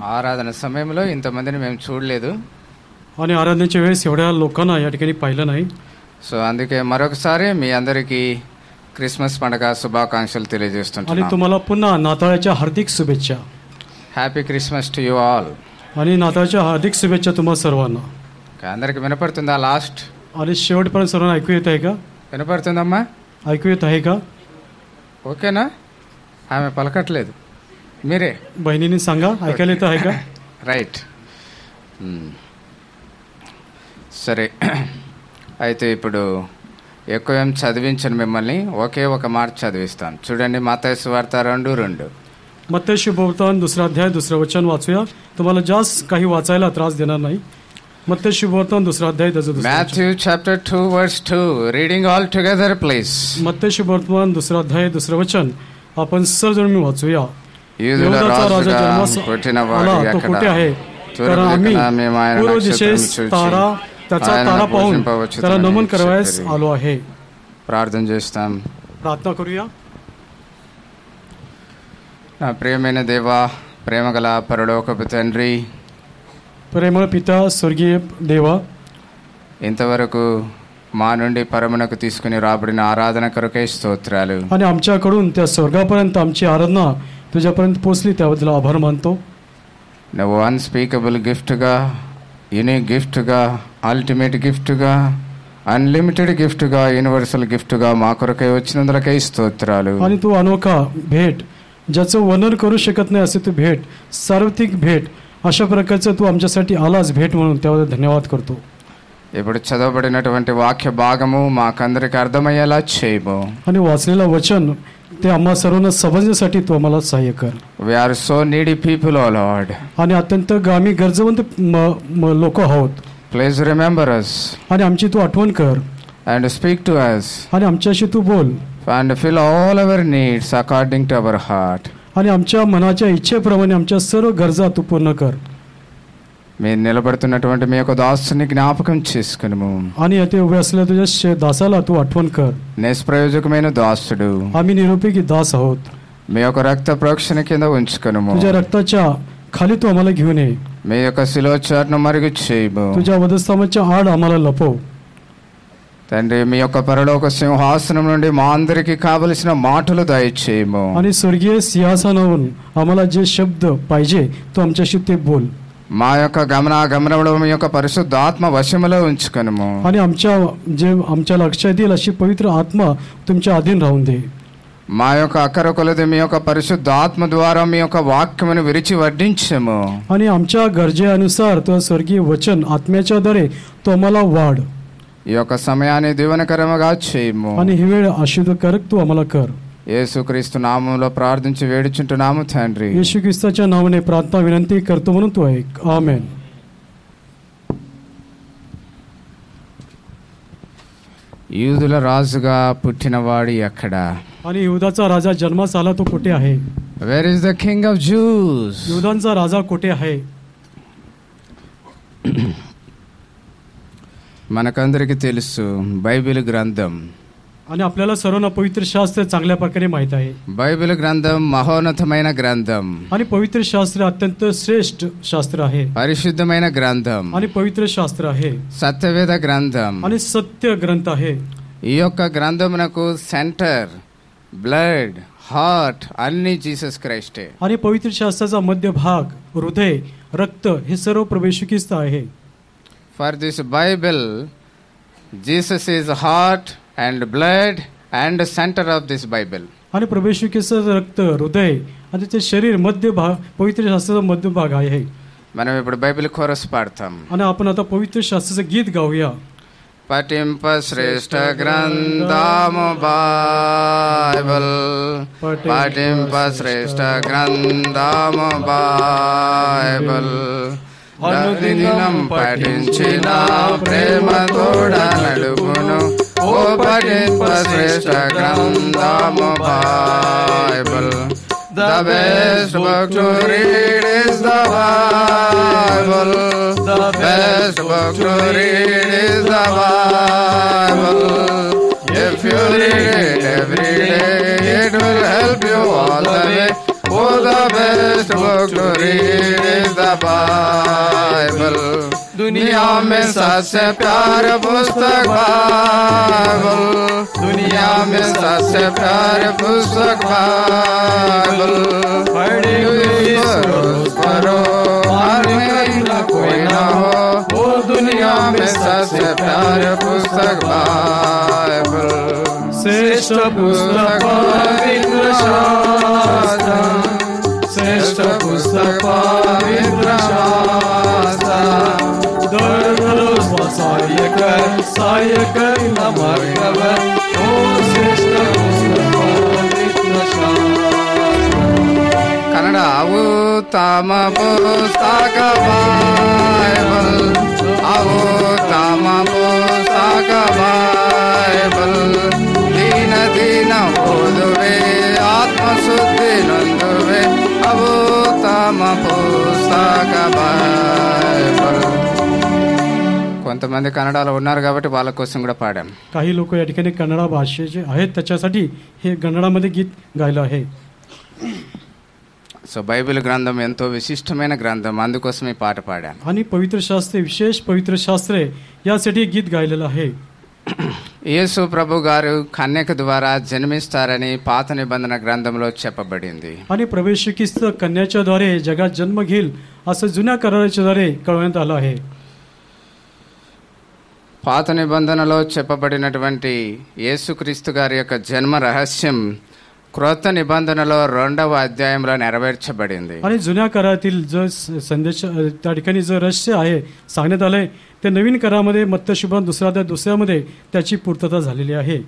ఆరాధన సమయంలో ఇంతమందిని మేము చూడలేదు. आणि आराधनेच्या वेळेस एवढ्या लोकांना या ठिकाणी पाहिलं नाही. సో అందుకే మరొకసారి మీ అందరికీ క్రిస్మస్ పండుగ శుభాకాంక్షలు आणि తెలియజేస్తున్నాను. तुम्हाला पुन्हा नाताळच्या हार्दिक शुभेच्छा. Happy Christmas to you all. आणि नाताळच्या हार्दिक शुभेच्छा तुम्हाला सर्वांना. అందరికి వినపడుతుందా? లాస్ట్ आणि शेवटपर्यंत सर्वांना ऐकू येत आहे का? వినపడుతుందమ్మా? ऐकू येत आहे का? ఓకేనా? ఆమె పలకట్లేదు, మీరే बहिणींनी सांगा ऐकायला येत आहे का? రైట్. సరే, అయితే ఇప్పుడు ఎక్కువ ఏం చదివించను మిమ్మల్ని, ఒకే ఒక మాట చదివిస్తాను. చూడండి, మత్తయి సువార్త 2:2. मत्तेय शुभवर्तमान 2 अध्याय 2 वचन वाचूया. तुम्हाला जास्त काही वाचायला त्रास देणार नाही. मत्तेय शुभवर्तमान 2 अध्याय 2. Matthew chapter 2 verse 2. Reading all together please. मत्तेय शुभवर्तमान 2 अध्याय 2 वचन आपण सर्वजण मी वाचूया. యూదుల రాజుగా పుట్టినవాడు तो ఎక్కడ? कुठे आहे? कारण आम्ही पूर्व दिशेस तारा त्याचा तारा पाहून त्याला नमन करावयास आलो आहे. ప్రార్థన చేస్తాం. प्रार्थना करूया. నా ప్రియమైన దేవా, ప్రేమగల పరలోకపు తండ్రి, प्रेमळ पिता स्वर्गीय देवा, ఇంతవరకు మా నుండి పరమునకు తీసుకుని రాబడిన ఆరాధన కొరకై స్తోత్రాలు. आणि आमच्याकडून त्या स्वर्गापर्यंत आमची आराधना तुझ्यापर्यंत पोहोचली त्याबद्दल आभार मानतो. నువ్వు అన్స్పీకబుల్ గిఫ్ట్గా, యునిక్ గిఫ్ట్గా, అల్టిమేట్ గిఫ్ట్గా, అన్లిమిటెడ్ గిఫ్ట్గా, యూనివర్సల్ గిఫ్ట్గా మా కొరకై వచ్చినందులకై స్తోత్రాలు. आणि तू अनोखा भेट, ज्याचं वर्णन करू शकत नाही असे तू भेट, सार्वत्रिक भेट, अशा प्रकारचं तू आमच्यासाठी आलाच भेट म्हणून त्याबद्दल धन्यवाद करतो. ఇప్పుడు చదవబడినటువంటి వాక్య భాగము మాకందరికి అర్థమయ్యేలా చేయము. आणि वाचलेलं वचन ते आम्हा सर्वांना समजण्यासाठी तू आम्हाला सहाय्य कर. We are so needy people o lord. आणि अत्यंत आम्ही गरजवंत लोक आहोत. Please remember us. आणि आमची तू आठवण कर. And speak to us. आणि आमच्याशी तू बोल. And fill all our needs according to our heart. आणि आमच्या मनाच्या इच्छेप्रमाणे आमच्या सर्व गरजा तू पूर्ण कर. మీరు నిలబడుతున్నటువంటి మీ యొక్క దాసుని జ్ఞాపకం చేసుకును. आणि येथे उभे असलेल्या तुझ्या दासाला तू आठवण कर. నిష్ప్రయోజకమైన దాసుడు, आम्ही निरुपयोगी दास आहोत. మీ యొక్క రక్త ప్రోక్షణ కింద ఉంచుకును. तुझ्या रक्ताच्या खाली तू आम्हाला घेऊन ये. మీ యొక్క శిలోచారణ మరుగు చేయము. तुझ्या वधस्तंभाच्या आड आम्हाला लपव. తండ్రి, మీ యొక్క పరలోక సింహాసనం నుండి మా అందరికి కావలసిన మాటలు దయచేయము. आणि स्वर्गीय सिंहासनावरून आम्हाला जे शब्द पाहिजे तो आमच्याशी ते बोल. మా యొక్క గమనాగమనంలో మీ యొక్క పరిశుద్ధాత్మ వశములో ఉంచుకొనుము. आणि आमच्या लक्षात येईल अशी पवित्र आत्मा तुमच्या अधीन राहून दे. మా యొక్క అక్కర కొలది మీ యొక్క పరిశుద్ధాత్మ ద్వారా మీ యొక్క వాక్యమును విరిచి వడ్డించము. आणि आमच्या गरजेनुसार तो स्वर्गीय वचन आत्म्याच्या द्वारे तो आम्हाला वाढ. ఈ యొక్క సమయాన్ని దీవెనకరముగా చేయము. आणि ही वेळ आशीर्वादकारक तू आम्हाला कर. యేసుక్రీస్తు నామములో ప్రార్థించి వేడుచుంటున్నాము తండ్రి. येशू ख्रिस्ताच्या नावाने प्रार्थना विनंती करतो म्हणून तू ऐक. आमेन. యూదుల రాజుగా పుట్టినవాడు ఎక్కడ? आणि युदाचा राजा जन्मास आला तो कुठे आहे? Where is the king of Jews? युदांचा राजा कुठे आहे? మనకందరికి తెలుసు, బైబిల్ గ్రంథం. आणि आपल्याला सर्वांना पवित्र शास्त्र चांगल्या प्रकारे माहित आहे. బైబిల్ గ్రంథం మహోన్నతమైన గ్రంథం. आणि पवित्र शास्त्र अत्यंत श्रेष्ठ शास्त्र आहे. పరిశుద్ధమైన గ్రంథం. आणि पवित्र शास्त्र आहे. సత్యవేద గ్రంథం. आणि सत्य ग्रंथ आहे. ఈ యొక్క గ్రంథమునకు సెంటర్, బ్లడ్, హార్ట్ అన్ని జీసస్ క్రైస్టే. आणि पवित्र शास्त्राचा मध्य भाग, हृदय, रक्त हे सर्व प्रभू येशू ख्रिस्त आहे. For this Bible Jesus is heart and blood and center of this Bible. आणि प्रभू येशू ख्रिस्ताचे रक्त, हृदय आणि ते शरीर मध्य भाग, पवित्र शास्त्राचा मध्य भाग आहे. మనం ఇప్పుడు బైబిల్ కోరస్ పాడతాం. आणि आपण आता पवित्र शास्त्राचे गीत गाऊया. పఠింప శ్రేష్ఠ గ్రంథము బైబిల్, పఠింప శ్రేష్ఠ గ్రంథము బైబిల్, అనుదినం పఠించిన ప్రేమ తోడ నడుపును. ఓ పఠింప శ్రేష్ఠ గ్రంథము Bible. The best book to read is the Bible. The best book to read is the Bible. If you read it every day, it will help you all the way. Oh, the best book to read is the Bible, दुनिया में सबसे प्यारा पुस्तक Bible, दुनिया में सबसे प्यारा पुस्तक बाइबल, पढ़ो कोई ना हो, वो दुनिया में सबसे प्यारा पुस्तक बाइबल, श्रेष्ठ पुस्तक पवित्र शास्त्र, श्रेष्ठ पुस्तक पवित्र शास्त्र, दररोज सहाय्यक मार्गावर, ओ श्रेष्ठ पुस्तक पवित्र शास्त्र. कन्नड उत्तम पुस्तक बाइबल, उत्तम पुस्तक बाइबल, दीन दीन ಓದುವೆ ಆತ್ಮಶುದ್ಧಿ ನೊಂದುವೆ उत्तम పుస్తక బైబిల్. కొంతమంది కన్నడలో ఉన్నారు కాబట్టి వాళ్ళ కోసం కూడా పాడాం. काही लोक या ठिकाणी कन्नड भाषेचे आहेत, त्याच्यासाठी हे कन्नडामध्ये गीत गायलं आहे. సో బైబిల్ గ్రంథం ఎంతో విశిష్టమైన గ్రంథం, అందుకోసం ఈ పాట పాడాను. आणि पवित्र शास्त्रे, विशेष पवित्र शास्त्रे यासाठी गीत गायलेलं आहे. యేసు ప్రభు గారు కన్యక ద్వారా జన్మిస్తారని పాత నిబంధన గ్రంథంలో చెప్పబడింది. आणि प्रभू ख्रिस्त कन्याच्या द्वारे जगात जन्म घेईल असं जुन्या कराराच्या द्वारे कळवण्यात आलं आहे. పాత నిబంధనలో చెప్పబడినటువంటి యేసుక్రీస్తు గారి యొక్క జన్మ రహస్యం క్రొత్త నిబంధనలో 2వ అధ్యాయంలో నెరవేర్చబడింది. आणि जुन्या करारातील जो संदेश त्या ठिकाणी जो रहस्य आहे सांगण्यात आलंय, ते नवीन करारामध्ये मत्तशुभ 2्या अध्याय 2्यामध्ये त्याची पूर्तता झालेली आहे.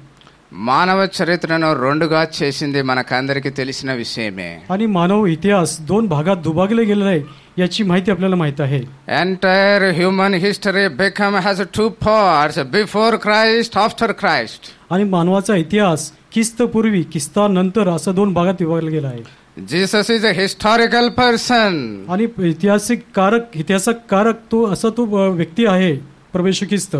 మానవ చరిత్రను 2గా చేసింది మనకందరికీ తెలిసిన విషయమే. आणि मानव इतिहास 2 भागात दुभागले गेलेला आहे याची माहिती आपल्याला माहित आहे. Entire human history become has 2 parts, before Christ, after Christ. आणि मानवाचा इतिहास ख्रिस्त पूर्वी ख्रिस्तानंतर असं 2 भागात विभागला गेला आहे. Jesus is a historical person. आणि इतिहासक कारक तो असा तो व्यक्ती आहे प्रभू ख्रिस्त.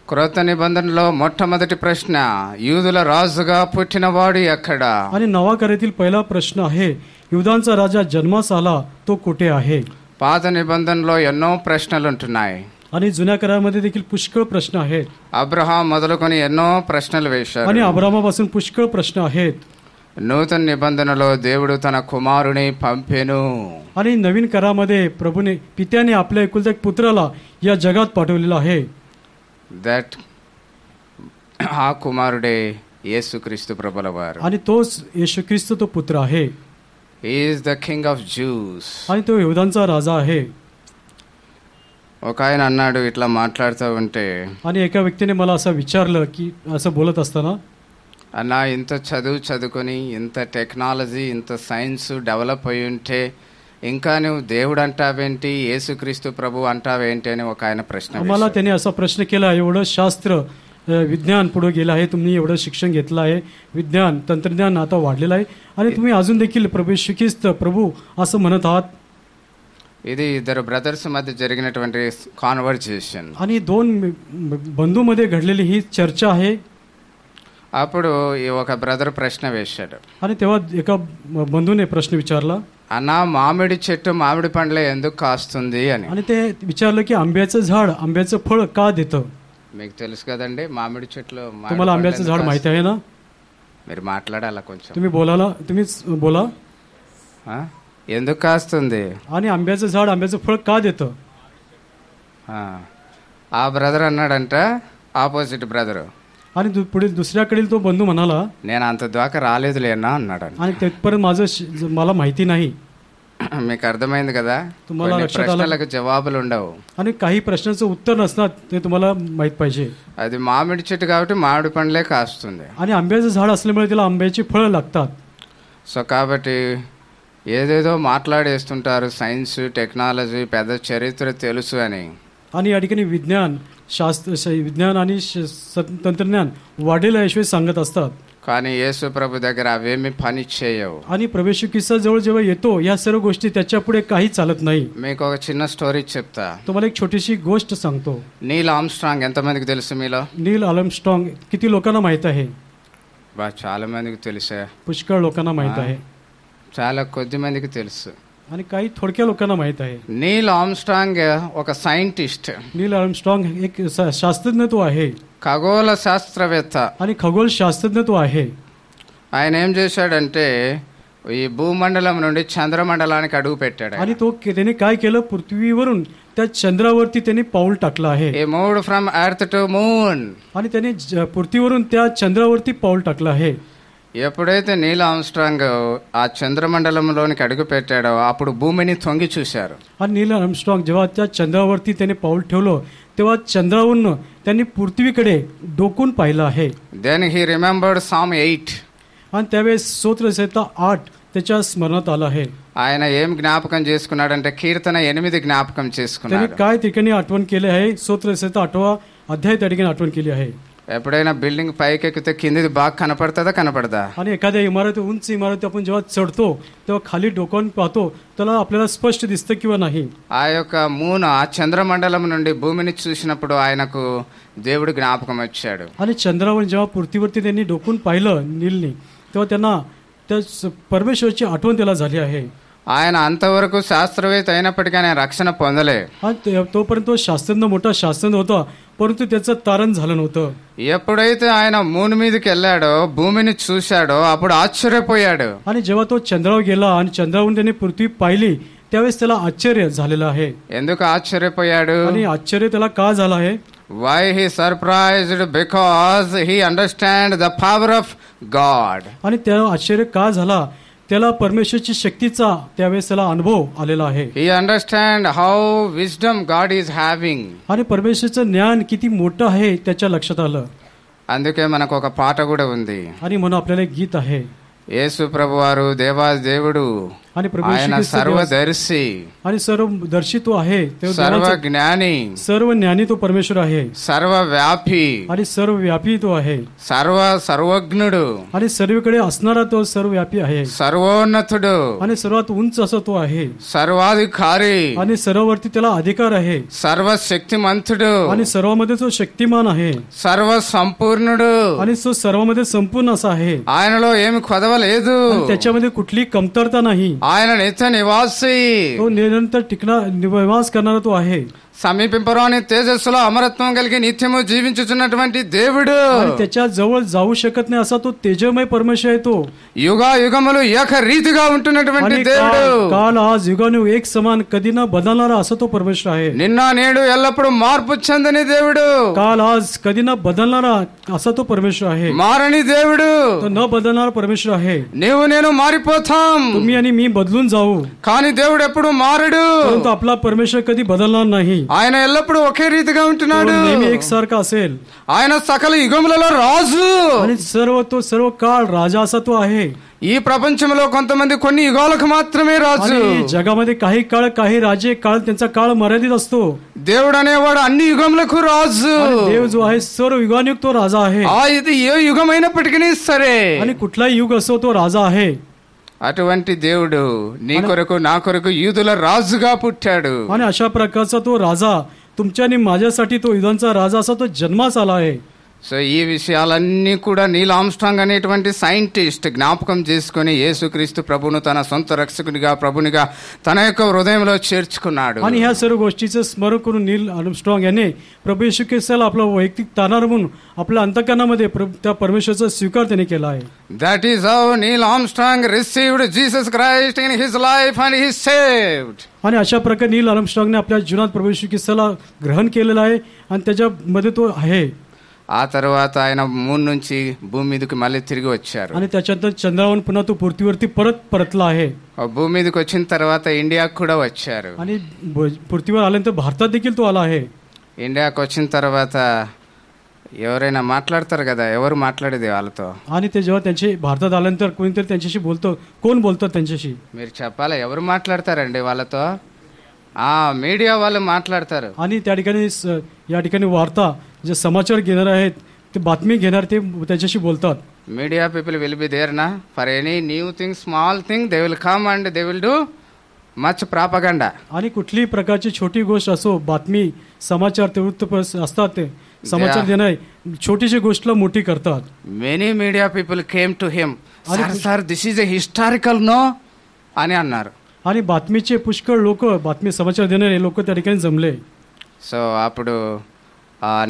క్రొత్త నిబంధనలో మొట్టమొదటి ప్రశ్న, యూదుల రాజుగా పుట్టినవాడు ఎక్కడ? आणि नवा करारातील पहिला प्रश्न आहे, युदांचा राजा जन्मास आला तो कुठे आहे? పాత నిబంధనలో ఎన్నో ప్రశ్నలు ఉంటున్నాయి. आणि जुन्या करारामध्ये देखील पुष्कळ प्रश्न आहेत. అబ్రహాం మొదలుకొని ఎన్నో ప్రశ్నలు వేశారు. आणि अब्रामापासून पुष्कळ प्रश्न आहेत. నూతన నిబంధనలో దేవుడు తన కుమారుని పంపెను. आणि नवीन करारामध्ये प्रभूने पित्याने आपल्या एकुलत्या एक पुत्राला या जगात पाठवलेला आहे. దట్ ఆ కుమారుడే యేసుక్రీస్తు ప్రభుల వారు. आणि तोच येशू ख्रिस्त तो पुत्र आहे. He is the king of juice. आणि तो यहुदांचा राजा आहे. ఒక ఆయన అన్నాడు ఇట్లా మాట్లాడుతూ ఉంటే, आणि एका व्यक्तीने मला असं विचारलं की असं बोलत असताना, అన్నా ఇంత చదువుకొని ఇంత టెక్నాలజీ ఇంత సైన్స్ డెవలప్ అయి ఉంటే ఇంకా నువ్వు దేవుడు అంటావేంటి, యేసుక్రీస్తు ప్రభు అంటావేంటి అని ఒక ఆయన ప్రశ్న आम्हाला त्याने असा प्रश्न केला, एवढं शास्त्र विज्ञान पुढे गेलं आहे, तुम्ही एवढं शिक्षण घेतलं आहे, विज्ञान तंत्रज्ञान आता वाढलेलं आहे आणि तुम्ही अजून देखील प्रभू ख्रिस्त प्रभू असं म्हणत आहात. ఇది ఇద్దరు బ్రదర్స్ మధ్య జరిగినటువంటి కాన్వర్జేషన్. आणि 2 बंधूमध्ये घडलेली ही चर्चा आहे. అప్పుడు ఈ ఒక బ్రదర్ ప్రశ్న వేశాడు. आणि तेव्हा एका बंधूने प्रश्न विचारला, అన్నా మామిడి చెట్టు మామిడి పండ్లే ఎందుకు కాస్తుంది అని. आणि ते विचारलं की आंब्याचं झाड आंब्याचं फळ का देतं? మీకు తెలుసు కదండి మామిడి చెట్లు. तुम्हाला आंब्याचं झाड माहिती आहे ना? మీరు మాట్లాడాలా కొంచెం. तुम्हीच बोला. ఎందుకు కాస్తుంది? आणि आंब्याचं झाड आंब्याचं फळ का देतं? ఆ బ్రదర్ అన్నాడంట, ఆపోజిట్ బ్రదర్, आणि पुढे दुसऱ्याकडील तो बंधू म्हणाला, నేను అంత దాకా రాలేదులేనా అన్నాడు. आणि तेथपर्यंत मला माहिती नाही. మీకు అర్థమైంది కదా, तुम्हाला लक्षात आलं? ప్రశ్నలకు జవాబులు ఉండవు. आणि काही प्रश्नाचं उत्तर नसणार, ते तुम्हाला माहित पाहिजे. అది మామిడి చెట్టు కాబట్టి మామిడి పండ్లే కాస్తుంది. आणि आंब्याचं झाड असल्यामुळे त्याला आंब्याची फळं लागतात. సో కాబట్టి ఏదేదో మాట్లాడేస్తుంటారు, సైన్స్ టెక్నాలజీ పెద్ద చరిత్ర తెలుసు అని. आणि या ठिकाणी विज्ञान आणि तंत्रज्ञान वाढलेलं याशिवाय सांगत असतात. కానీ యేసు ప్రభు దగ్గర అవేమి పని చేయవు. आणि प्रभू ख्रिस्त जवळ जेव्हा येतो या सर्व गोष्टी त्याच्या पुढे काही चालत नाही. మీకు ఒక చిన్న స్టోరీ చెప్తా. तुम्हाला एक छोटीशी गोष्ट सांगतो. నీల్ ఆర్మ్స్ట్రాంగ్ ఎంతమందికి తెలుసు మీలో? नील आर्मस्ट्रॉंग किती लोकांना माहित आहे? చాలా మందికి తెలుసా? पुष्कळ लोकांना माहित आहे. చాలా కొద్ది మందికి తెలుసు. आणि काही थोडक्या लोकांना माहित आहे. నీల్ ఆమ్స్ట్రాంగ్ ఒక సైంటిస్ట్, नील आर्मस्ट्रॉंग एक शास्त्रज्ञ तो आहे ఖగోళ శాస్త్రవేత్త. आणि खगोल शास्त्रज्ञ तो आहे. ఆయన ఏం చేశాడంటే ఈ భూమండలం నుండి చంద్రమండలానికి అడుగు పెట్టాడు. आणि तो त्याने काय केलं, पृथ्वीवरून त्या चंद्रावरती त्याने पाऊल टाकलं आहे. He moved from earth to moon. आणि त्याने पृथ्वीवरून त्या चंद्रावरती पाऊल टाकलं आहे. ఎప్పుడైతే నీల్ ఆమ్స్ట్రాంగ్ ఆ చంద్రమండలంలోనికి అడుగు పెట్టాడో అప్పుడు భూమిని తొంగి చూశారు. आणि नील आर्मस्ट्रॉंग जेव्हा त्या चंद्रावरती त्याने पाऊल ठेवलं तेव्हा चंद्रावरून त्यांनी पृथ्वीकडे डोकून पाहिलं आहे. Then he remembered Psalm 8. आणि त्यावेळेस स्तोत्रसंहिता 8 त्याच्या स्मरणात आलं आहे. ఆయన ఏం జ్ఞాపకం చేసుకున్నాడంటే కీర్తన 8 జ్ఞాపకం त्याने చేసుకున్నాడు. काय ठिकाणी आठवण केले आहे, स्तोत्रसंहिता 8वा अध्याय त्या ठिकाणी आठवण केली आहे. ఎప్పుడైనా బిల్డింగ్ పైకి ఎక్కితే కిందిది బాగా కనపడుతుందా కనపడదా? आणि एखाद्या इमारती उंच इमारती आपण जेव्हा चढतो तेव्हा खाली डोकावून पाहतो त्याला आपल्याला स्पष्ट दिसतं किंवा नाही. ఆ యొక్క మూన ఆ చంద్రమండలం నుండి భూమిని చూసినప్పుడు ఆయనకు దేవుడు జ్ఞాపకం వచ్చాడు. आणि चंद्रावर जेव्हा पृथ्वीवरती त्यांनी डोकून पाहिलं नीलनी तेव्हा त्यांना त्या परमेश्वरची आठवण त्याला झाली आहे. ఆయన అంతవరకు శాస్త్రవేత్త అయినప్పటికీ ఆయన రక్షణ పొందలే. आणि तोपर्यंत तो शास्त्रज्ञ मोठा शास्त्रज्ञ होता परंतु त्याचं तारण झालं नव्हतं. ఎప్పుడైతే ఆయన మూన్ మీదకి వెళ్ళాడో భూమిని చూశాడో అప్పుడు ఆశ్చర్యపోయాడు. आणि जेव्हा तो चंद्रावर गेला आणि चंद्रावरून त्याने पृथ्वी पाहिली त्यावेळेस त्याला आश्चर्य झालेलं आहे. ఎందుకు ఆశ్చర్యపోయాడు? आणि आश्चर्य त्याला का झालं आहे? Why he surprised? Because he understand the power of God. आणि त्या आश्चर्य का झाला? त्याला परमेश्वरची शक्तीचा त्यावेळेस त्याला अनुभव आलेला आहे. He understand how wisdom God is having. आणि परमेश्वरचं ज्ञान किती मोठं आहे त्याच्या लक्षात आलं. అందుకే మనకు ఒక పాట కూడా ఉంది. आणि म्हणून आपल्याला एक गीत आहे. యేసు ప్రభువారు దేవాది దేవుడు, आणि ఆయన సర్వదర్శి, आणि सर्व दर्शी तो आहे, సర్వ జ్ఞాని, सर्व ज्ञानी तो परमेश्वर आहे, సర్వవ్యాపి, आणि सर्वव्यापी तो आहे, సర్వజ్ఞుడు, आणि सर्वीकडे असणारा तो सर्वव्यापी आहे, సర్వోన్నతుడు, आणि सर्वात उंच असं तो आहे, సర్వాధికారి, आणि सर्ववरती त्याला अधिकार आहे, సర్వశక్తిమంతుడు, आणि सर्वामध्ये तो शक्तिमान आहे, సర్వ సంపూర్ణుడు, आणि तो सर्वामध्ये संपूर्ण असा आहे. ఆయనలో ఏమి కొదవలేదు, त्याच्यामध्ये कुठली कमतरता नाही. ఆయన నిత్య నివాసి, तो निरंतर निवास करणारा तो आहे. సమీపింపరాని తేజస్సులో అమరత్వం కలిగి నిత్యము జీవించుచున్నటువంటి దేవుడు, आणि त्याच्या जवळ जाऊ शकत नाही असा तो तेजमय परमेश्वर आहे. तो యుగా యుగములు ఏకరీతిగా ఉంటున్నటువంటి దేవుడు, काल आज युगानु एक समान कधी न बदलणारा असा तो परमेश्वर आहे. నిన్న నేడు ఎల్లప్పుడు మార్పు చెందని దేవుడు, काल आज कधी न बदलणारा असा तो परमेश्वर आहे. మారని దేవుడు, तो न बदलणारा परमेश्वर आहे. నీవు నేను మారిపోతాం, तुम्ही आणि मी बदलून जाऊ, కానీ దేవుడు ఎప్పుడు మారడు. परंतु आपला परमेश्वर कधी बदलणार नाही. ఆయన ఎల్లప్పుడూ ఒకే రీతిగా तो ఉంటున్నాడు. नेहमी एकसारखा असेल. ఆయన సకల యుగములలో రాజు, आणि सर्व काळ राजा असा तो आहे. ఈ ప్రపంచంలో కొంతమంది కొన్ని యుగాలకు మాత్రమే రాజు. आणि जगामध्ये काही काळ काही राजे काळ त्यांचा काळ मर्यादित असतो. దేవుడు అనేవాడు అన్ని యుగములకు రాజు. आणि देव जो आहे सर्व युगानुयुग तो राजा आहे. ఇది ఏ యుగమైనప్పటికీ సరే, आणि कुठलाही युग असो तो राजा आहे. అటువంటి దేవుడు నీ కొరకు నా కొరకు యూదుల రాజుగా పుట్టాడు. आणि अशा प्रकारचा तो राजा तुमच्या आणि माझ्यासाठी तो युधांचा राजा असा तो जन्मास आला आहे. సో ఈ విషయాలన్నీ కూడా నీల్ ఆమ్స్ట్రాంగ్ అనేటువంటి సైంటిస్ట్ జ్ఞాపకం చేసుకుని యేసుక్రీస్తు ప్రభును తన సొంత రక్షకునిగా ప్రభునిగా తన యొక్క హృదయంలో చేర్చుకున్నాడు. आणि ह्या सर्व गोष्टीचं स्मरण करून नील आर्मस्ट्रॉंग याने प्रभू येशू ख्रिस्ताला आपला वैयक्तिक तारणारा म्हणून आपल्या अंतःकरणामध्ये त्या परमेश्वराचा स्वीकार त्याने केला आहे. That is how Neil Armstrong received Jesus Christ in his life and he is saved. आणि अशा प्रकारे नील आर्मस्ट्रॉंगने आपल्या जीवनात प्रभू येशू ख्रिस्ताला ग्रहण केलेला आहे आणि त्याच्यामध्ये तो आहे. ఆ తర్వాత ఆయన మూన్ నుంచి భూమి మీదకి మళ్ళీ తిరిగి వచ్చారు. आणि त्याच्यानंतर चंद्रावरून पुन्हा तो पृथ्वीवरती परतला आहे. భూమి మీదకి వచ్చిన తర్వాత ఇండియాకు కూడా వచ్చారు. आणि पृथ्वीवर आल्यानंतर भारतात देखील तो आला आहे. ఇండియాకు వచ్చిన తర్వాత ఎవరైనా మాట్లాడతారు కదా, ఎవరు మాట్లాడేది వాళ్ళతో? आणि ते जेव्हा त्यांचे भारतात आल्यानंतर कोणीतरी त्यांच्याशी बोलतो, कोण बोलतात त्यांच्याशी? మీరు చెప్పాలా, ఎవరు మాట్లాడతారండి వాళ్ళతో? మీడియా వాళ్ళు మాట్లాడతారు. आणि त्या ठिकाणी या ठिकाणी वार्ता जे समाचार घेणार आहेत ते बातमी घेणार ते त्याच्याशी बोलतात. Media people will be there నా for any new thing, small thing, they will come and they will do much propaganda. आणि कुठलीही प्रकारची छोटी गोष्ट असो, बातमी समाचार ते वृत्त असतात, ते समाचार देणार छोटीशी गोष्टला मोठी करतात. Many media people came to him, sir this is a historical no అని అన్నారు. आणि बातमीचे पुष्कळ लोक, बातमी समाचार देणारे लोक त्या ठिकाणी जमले. సో అప్పుడు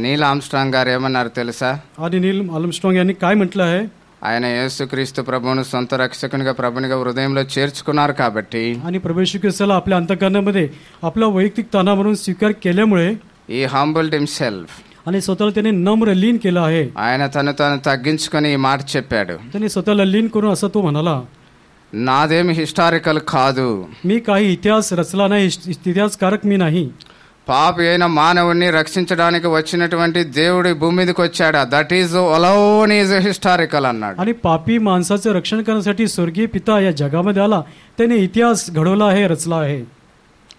నీల్ ఆమ్స్ట్రాంగ్ గారు ఏమన్నారు తెలుసా? आणि नील आर्मस्ट्रॉंग यांनी काय म्हटलं आहे? ఆయన యేసుక్రీస్తు ప్రభువును సొంత రక్షకునిగా ప్రభునిగా హృదయంలో చేర్చుకున్నారు కాబట్టి, आणि प्रभू येशू ख्रिस्ताला आपल्या अंतःकरणामध्ये आपला वैयक्तिक ताना म्हणून स्वीकार केल्यामुळे ఈ హంబుల్డ్ హిమ్సెల్ఫ్, आणि स्वतःला त्याने नम्र लीन केलं आहे. ఆయన తను తాను తగ్గించుకొని ఈ మాట చెప్పాడు, त्याने स्वतःला लीन करून असं तो म्हणाला, నాదేమి హిస్టారికల్ కాదు, मी काही इतिहास रचला नाही, इतिहासकारक मी नाही. పాపి అయిన మానవుణ్ణి రక్షించడానికి వచ్చినటువంటి దేవుడి భూమి మీదకి వచ్చాడు, that is alone is historical అన్నాడు. आणि पापी माणसाचं रक्षण करण्यासाठी स्वर्गीय पिता या जगामध्ये आला, त्याने इतिहास घडवला आहे, रचला आहे.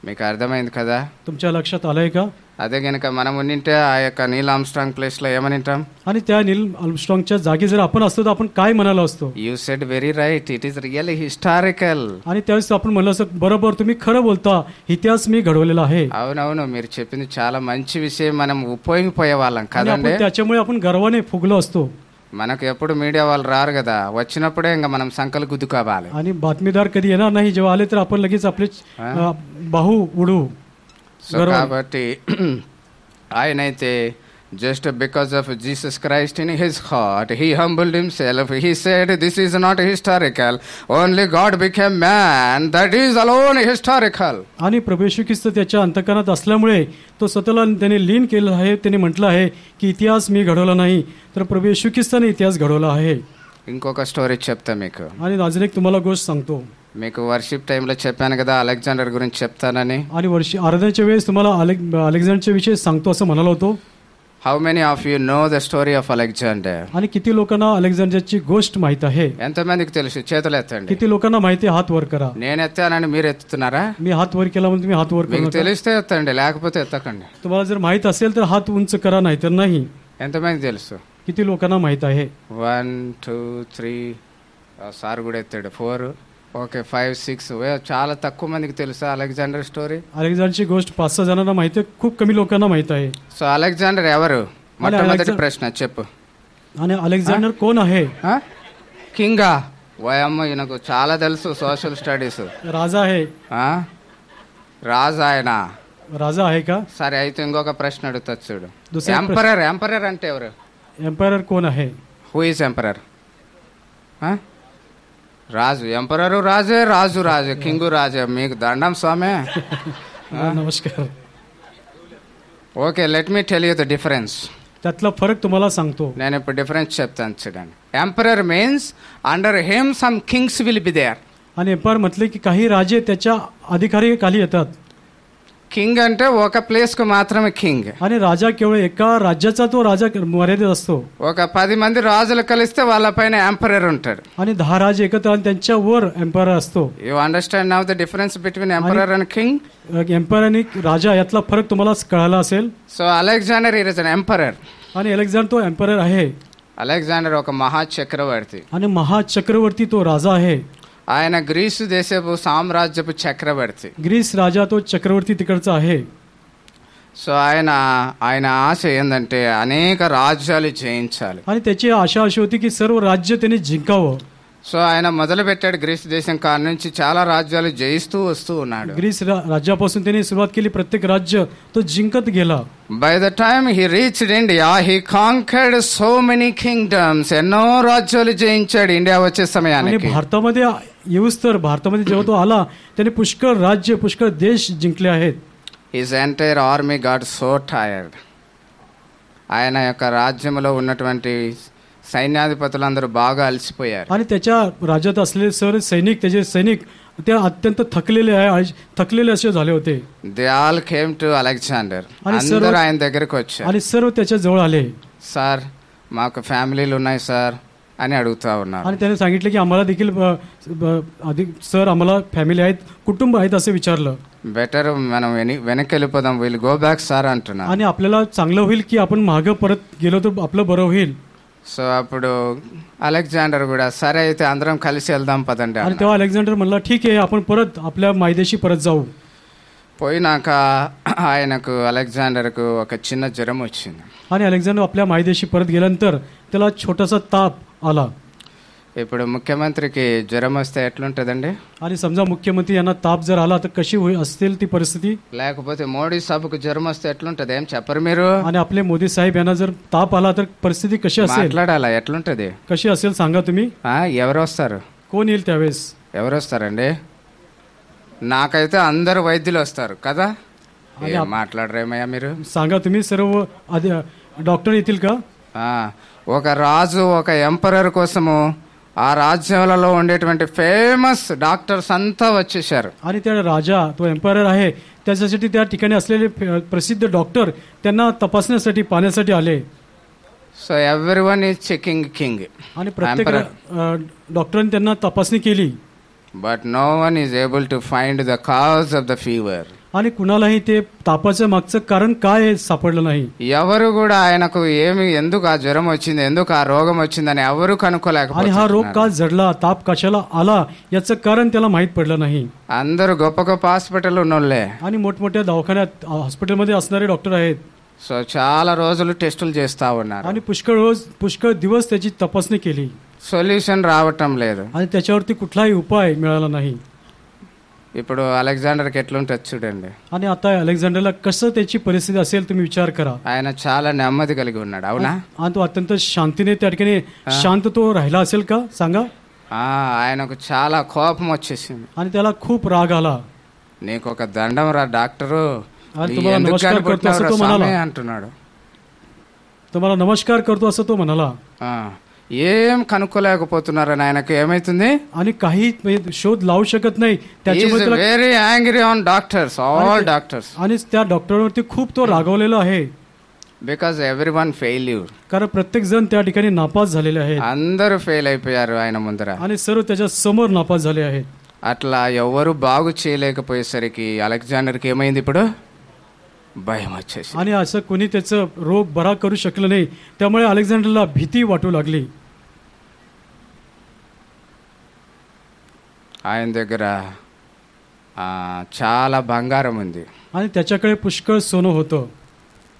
మీకు అర్థమైంది కదా? तुमच्या लक्षात आलंय का? అదే గనక మనం ఉండింటే ఆ యొక్క నీల్ ఆమ్స్ట్రాంగ్ ప్లేస్ లో ఏమని ఉంటాం? आणि त्या नील आर्मस्ट्रॉंगच्या जागी जर आपण असतो तर आपण काय म्हणालो असतो? You said very right, it is really historical. आणि त्यावेळेस आपण म्हणलं असं, बरोबर तुम्ही खरं बोलता, इतिहास मी घडवलेला आहे. అవునవును, మీరు చెప్పింది చాలా మంచి విషయం, మనం ఉపయోగిపోయే వాళ్ళం आणि కదండి. आपण त्याच्यामुळे आपण गर्वाने फुगलो असतो. మనకు ఎప్పుడు మీడియా వాళ్ళు రారు కదా, వచ్చినప్పుడే ఇంకా మనం సంకలు గుద్దుకోవాలి. आणि बातमीदार कधी येणार नाही, जेव्हा आले तर आपण लगेच आपले बाहू उडू. సో కాబట్టి ఆయనైతే just because of Jesus Christ in his heart he humbled himself, he said this is not historical, only God became man, that is alone historical. आणि प्रभू येशू ख्रिस्त त्याच्या अंतःकरणात असल्यामुळे तो स्वतःला त्याने लीन केलं आहे. त्याने म्हटलं आहे की इतिहास मी घडवला नाही, तर प्रभू येशू ख्रिस्ताने इतिहास घडवला आहे. ఇంకొక స్టోరీ చెప్తా మీకు. आणि अजून एक तुम्हाला गोष्ट सांगतो. మీకు వర్షిప్ టైంలో చెప్పాను కదా అలెగ్జాండర్ గురించి చెప్తానని. आणि आराधनेच्या वेळेस तुम्हाला अलेक्झांडरच्या विषयी सांगतो असं म्हणालो होतो. How many of you know the story of Alexander? आणि किती लोकांना अलेक्झांडरची गोष्ट माहित आहे? ఎంతమందికి తెలుసు? చేతులు ఎత్తండి. किती लोकांना माहिती? हात वर करा. నేను ఎత్తానని మీరు ఎత్తుతున్నారా? मी हात वर केला म्हणून तुम्ही हात वर మీకు करा. తెలిస్తే ఎత్తండి, లేకపోతే ఎత్తకండి. तुम्हाला जर माहित असेल तर हात उंच करा, नाही तर नाही. ఎంతమంది తెలుసు? किती लोकांना माहित आहे? 1 2 3 సార్ కూడా ఎత్తాడు 4 ఓకే 5 6 చాలా తక్కువ మందికి తెలుసా అలెగ్జాండర్ స్టోరీ? अलेक्झांडरची गोष्ट 5-6 जणांना माहिती आहे, खूप कमी लोकांना माहित आहे. సో అలెగ్జాండర్ ఎవరు? మొట్టమొదటి ప్రశ్న చెప్పు. आणि अलेक्झांडर कोण आहे? కింగా? వయమ్మ, ఈయనకు చాలా తెలుసు సోషల్ స్టడీస్. राजा आहे. రాజు ఆయన. राजा आहे का? సరే అయితే ఇంకొక ప్రశ్న అడుగుతా చూడు. दुसरा प्रश्न. ఎంపరర్, ఎంపరర్ అంటే ఎవరు? एम्पायर कोण आहे? Who is emperor? రాజు. ఎంపరరు రాజే, రాజు రాజే, కింగు రాజే. మీకు దండం స్వామి. नमस्कार. Okay, let me tell you the difference. त्यातला फरक तुम्हाला सांगतो. నేను ఇప్పుడు డిఫరెన్స్ చెప్తాను చూడండి. Emperor means under him some kings will be there. आणि एम्पायर म्हटले की काही राजे त्याच्या अधिकारी येतात. కింగ్ అంటే ఒక ప్లేస్ కు మాత్రమే కింగ్. आणि राजा केवळ एका राज्याचा तो राजा मर्यादित असतो. ఒక 10 మంది రాజులు కలిస్తే వాళ్ళ పైన ఎంపరర్ ఉంటాడు. आणि 10 राजे एकत्र आणि त्यांच्या वर एम्पायर असतो. You understand now the difference between emperor and king? Empire आणि राजा यातला फरक तुम्हाला कळाला असेल. So Alexander is an emperor. आणि अलेक्झांडर तो एम्पायर आहे. అలెగ్జాండర్ ఒక మహా చక్రవర్తి. आणि महाचक्रवर्ती तो राजा आहे. ఆయన గ్రీసు దేశపు సామ్రాజ్యపు చక్రవర్తి. ग्रीस राजा तो चक्रवर्ती तिकडचा आहे. సో ఆయన ఆశ ఏంటంటే అనేక రాజ్యాలు జయించాలి. आणि त्याची आशा अशी होती की सर्व राज्य त्यांनी जिंकावं. సో ఆయన మొదలు పెట్టాడు గ్రీస్ దేశం కాడ నుంచి చాలా రాజ్యాలు జయిస్తూ వస్తూ ఉన్నాడు. ग्रीस राज्यापासून त्यांनी सुरुवात केली, प्रत्येक राज्य तो जिंकत गेला. By the time he reached India he conquered so many kingdoms. ఎన్నో రాజ్యాలు జయించాడు ఇండియా వచ్చే आणि సమయానికి. भारतामध्ये येऊस तर भारतामध्ये जेव्हा तो आला त्याने पुष्कळ राज्य, पुष्कळ देश जिंकले आहेत. His entire army got so tired. ఆయన యొక్క రాజ్యంలో ఉన్నటువంటి సైన్యాధిపతులందరూ బాగా అలసిపోయారు. आणि त्याच्या राज्यात असलेले सर्व सैनिक, त्याचे सैनिक ते अत्यंत थकलेले असे झाले होते. They all came to Alexander. అందరూ ఆయన దగ్గరికి వచ్చారు. आणि सर्व त्याच्या जवळ आले. సార్ మాకు ఫ్యామిలీలు ఉన్నాయి సార్ అని అడుగుతా ఉన్నారు. आणि त्याने सांगितलं की आम्हाला देखील सर आम्हाला फॅमिली आहेत, कुटुंब आहेत असे विचारलं. బెటర్ మనం వెనక్కి వెళ్ళిపోదాం, విల్ గో బ్యాక్ సార్ అంటున్నా. आणि आपल्याला चांगलं होईल की आपण मागं परत गेलो तर आपलं बरं होईल. సో అప్పుడు అలెగ్జాండర్ కూడా సరే అయితే అందరం కలిసి వెళ్దాం పదండి. आणि तेव्हा अलेक्झांडर म्हणला ठीक आहे, आपण परत आपल्या मायदेशी परत जाऊ. పోయినాక ఆయనకు అలెగ్జాండర్కు ఒక చిన్న జ్వరం వచ్చింది. आणि अलेक्झांडर आपल्या मायदेशी परत गेल्यानंतर त्याला छोटासा ताप आला. ఇప్పుడు ముఖ్యమంత్రికి జ్వరం వస్తే ఎట్లుంటదండి? आणि समजा मुख्यमंत्री यांना ताप जर आला तर कशी असेल ती परिस्थिती? లేకపోతే మోడీ సభకు జ్వరం వస్తే ఎట్లుంటది? ఏం చెప్పరు మీరు? आणि आपले मोदी साहेब यांना जर ताप आला तर परिस्थिती कशी असेल? మాట్లాడాలా? ఎట్లుంటది? कशी असेल सांगा तुम्ही. ఎవరు వస్తారు? कोण येईल त्यावेळेस? ఎవరు వస్తారండి? నాకైతే అందరు వైద్యులు వస్తారు కదా. మాట్లాడరేమయ్యా మీరు? सांगा तुम्ही. सर्व डॉक्टर येतील का? ఒక రాజు ఒక ఎంపరర్ కోసము ఆ రాజ్యాలలో ఉండేటువంటి ఫేమస్ డాక్టర్స్ అంతా వచ్చేసారు. आणि त्या राजा तो एम्पायर आहे त्याच्यासाठी त्या ठिकाणी असलेले प्रसिद्ध डॉक्टर त्यांना तपासण्यासाठी पाहण्यासाठी आले. So everyone is checking king. आणि प्रत्येक डॉक्टरांनी त्यांना तपासणी केली. But no one is able to find the cause of the fever. आणि कुणालाही ते तापाचं मागचं कारण काय हे सापडलं नाही. ఎవరు కూడా ఆయనకు ఏమి ఎందుకు ఆ జ్వరం వచ్చింది, ఎందుకు ఆ రోగం వచ్చిందని ఎవరు आणि కనుక్కోలేకపోయారు. हा रोग का जडला, ताप कशाला आला याचं कारण त्याला माहित पडलं नाही. అందరూ గొప్ప గొప్ప హాస్పిటల్ ఉన్నోళ్ళే. आणि मोठमोठ्या दवाखान्यात हॉस्पिटलमध्ये असणारे डॉक्टर आहेत. సో చాలా రోజులు టెస్టులు చేస్తా ఉన్నారు. आणि पुष्कळ दिवस त्याची तपासणी केली. సొల్యూషన్ రావటం లేదు. आणि त्याच्यावरती कुठलाही उपाय मिळाला नाही. ఇప్పుడు అలెగ్జాండర్కి ఎట్లుంటుంది చూడండి. आणि आता अलेक्झांडरला कसं त्याची परिस्थिती असेल तुम्ही विचार करा. ఆయన చాలా నెమ్మది కలిగి ఉన్నాడు, అవునా? आणि तो अत्यंत शांतीने त्या ठिकाणी शांत तो राहिला असेल का सांगा. ఆయనకు చాలా కోపం వచ్చేసింది. आणि त्याला खूप राग आला. నీకు ఒక దండం రా డాక్టరు, आणि तुम्हाला नमस्कार करतो असं तो म्हणाला. అంటున్నాడు. तुम्हाला नमस्कार करतो असं तो म्हणाला. ఏం కనుక్కోలేకపోతున్నారని ఆయనకు ఏమైతుంది? आणि काही शोध लावू शकत नाही. त्याच्यामुळे very angry on doctors, all doctors. आणि त्या डॉक्टरांवरती खूप तो रागवलेला आहे. Because everyone failure. कारण प्रत्येक जण त्या ठिकाणी नापास झालेले आहेत. అందరూ ఫెయిల్ అయిపోయారు ఆయన ముందర. आणि सर्व त्याच्या समोर नापास झाले आहेत. అట్లా ఎవరు బాగు చేయలేకపోయేసరికి అలెగ్జాండర్కి ఏమైంది? ఇప్పుడు భయం వచ్చేసి. आणि असं कोणी त्याचं रोग बरा करू शकलं नाही. त्यामुळे अलेक्झांडरला भीती वाटू लागली. ఆయన దగ్గర చాలా బంగారం ఉంది. आणि त्याच्याकडे पुष्कळ सोनं होतं.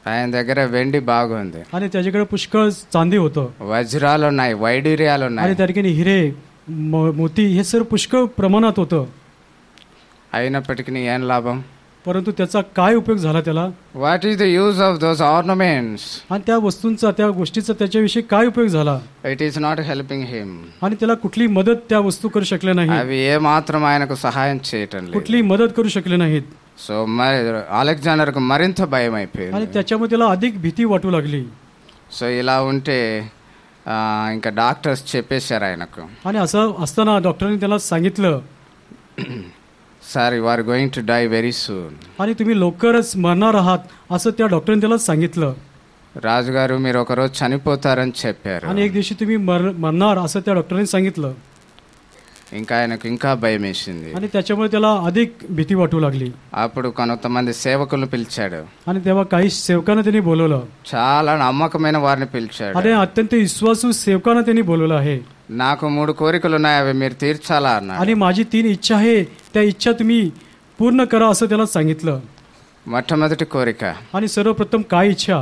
ఆయన దగ్గర వెండి బాగుంది. आणि त्याच्याकडे पुष्कळ चांदी होतं. వజ్రాలు ఉన్నాయి, వైడూర్యాలు आणि ఉన్నాయి. त्या ठिकाणी हिरे मोती हे सर्व पुष्कळ प्रमाणात होतं. అయినప్పటికీ ఏం లాభం? परंतु त्याचा काय उपयोग झाला त्याला? What is the use of those ornaments? आणि त्या वस्तूंचा त्या गोष्टीचा त्याच्याविषयी काय उपयोग झाला? It is not helping him. आणि त्याला कुठली मदत त्या वस्तू करू शकल्या नाही. అవి ఏ మాత్రం ఆయనకు సహాయం చేయటం లేదు. कुठली मदत करू शकले नाहीत. సో మరి అలెగ్జాండర్కు మరింత భయం అయిపోయింది. आणि त्याच्यामुळे त्याला अधिक भीती वाटू लागली. సో ఇలా ఉంటే ఇంకా డాక్టర్స్ చెప్పేశారు ఆయనకు. आणि असं असताना डॉक्टरांनी त्याला सांगितलं, sir you are going to die very soon. आणि तुम्ही लवकरच मरणार आहात असं त्या डॉक्टरांनी त्याला सांगितलं. రాజుగారు మీరు ఒకరోజు చనిపోతారని చెప్పారు. आणि एक दिवशी तुम्ही मरणार असं त्या डॉक्टरांनी सांगितलं. ఇంకా ఆయనకు ఇంకా భయం వేసింది. आणि त्याच्यामुळे त्याला अधिक भीती वाटू लागली. అప్పుడు కొంతమంది సేవకులను పిలిచాడు. आणि तेव्हा काही सेवकांना त्यांनी बोलवलं. చాలా నమ్మకమైన వారిని పిలిచాడు. आणि अत्यंत विश्वासू सेवकांना त्यांनी बोलवलं आहे. నాకు 3 కోరికలు ఉన్నాయి, అవి మీరు తీర్చాలా అన్నాడు. आणि माझी 3 इच्छा आहे, त्या इच्छा तुम्ही पूर्ण करा असं त्याला सांगितलं. మొట్టమొదటి కోరిక. आणि सर्वप्रथम काय इच्छा?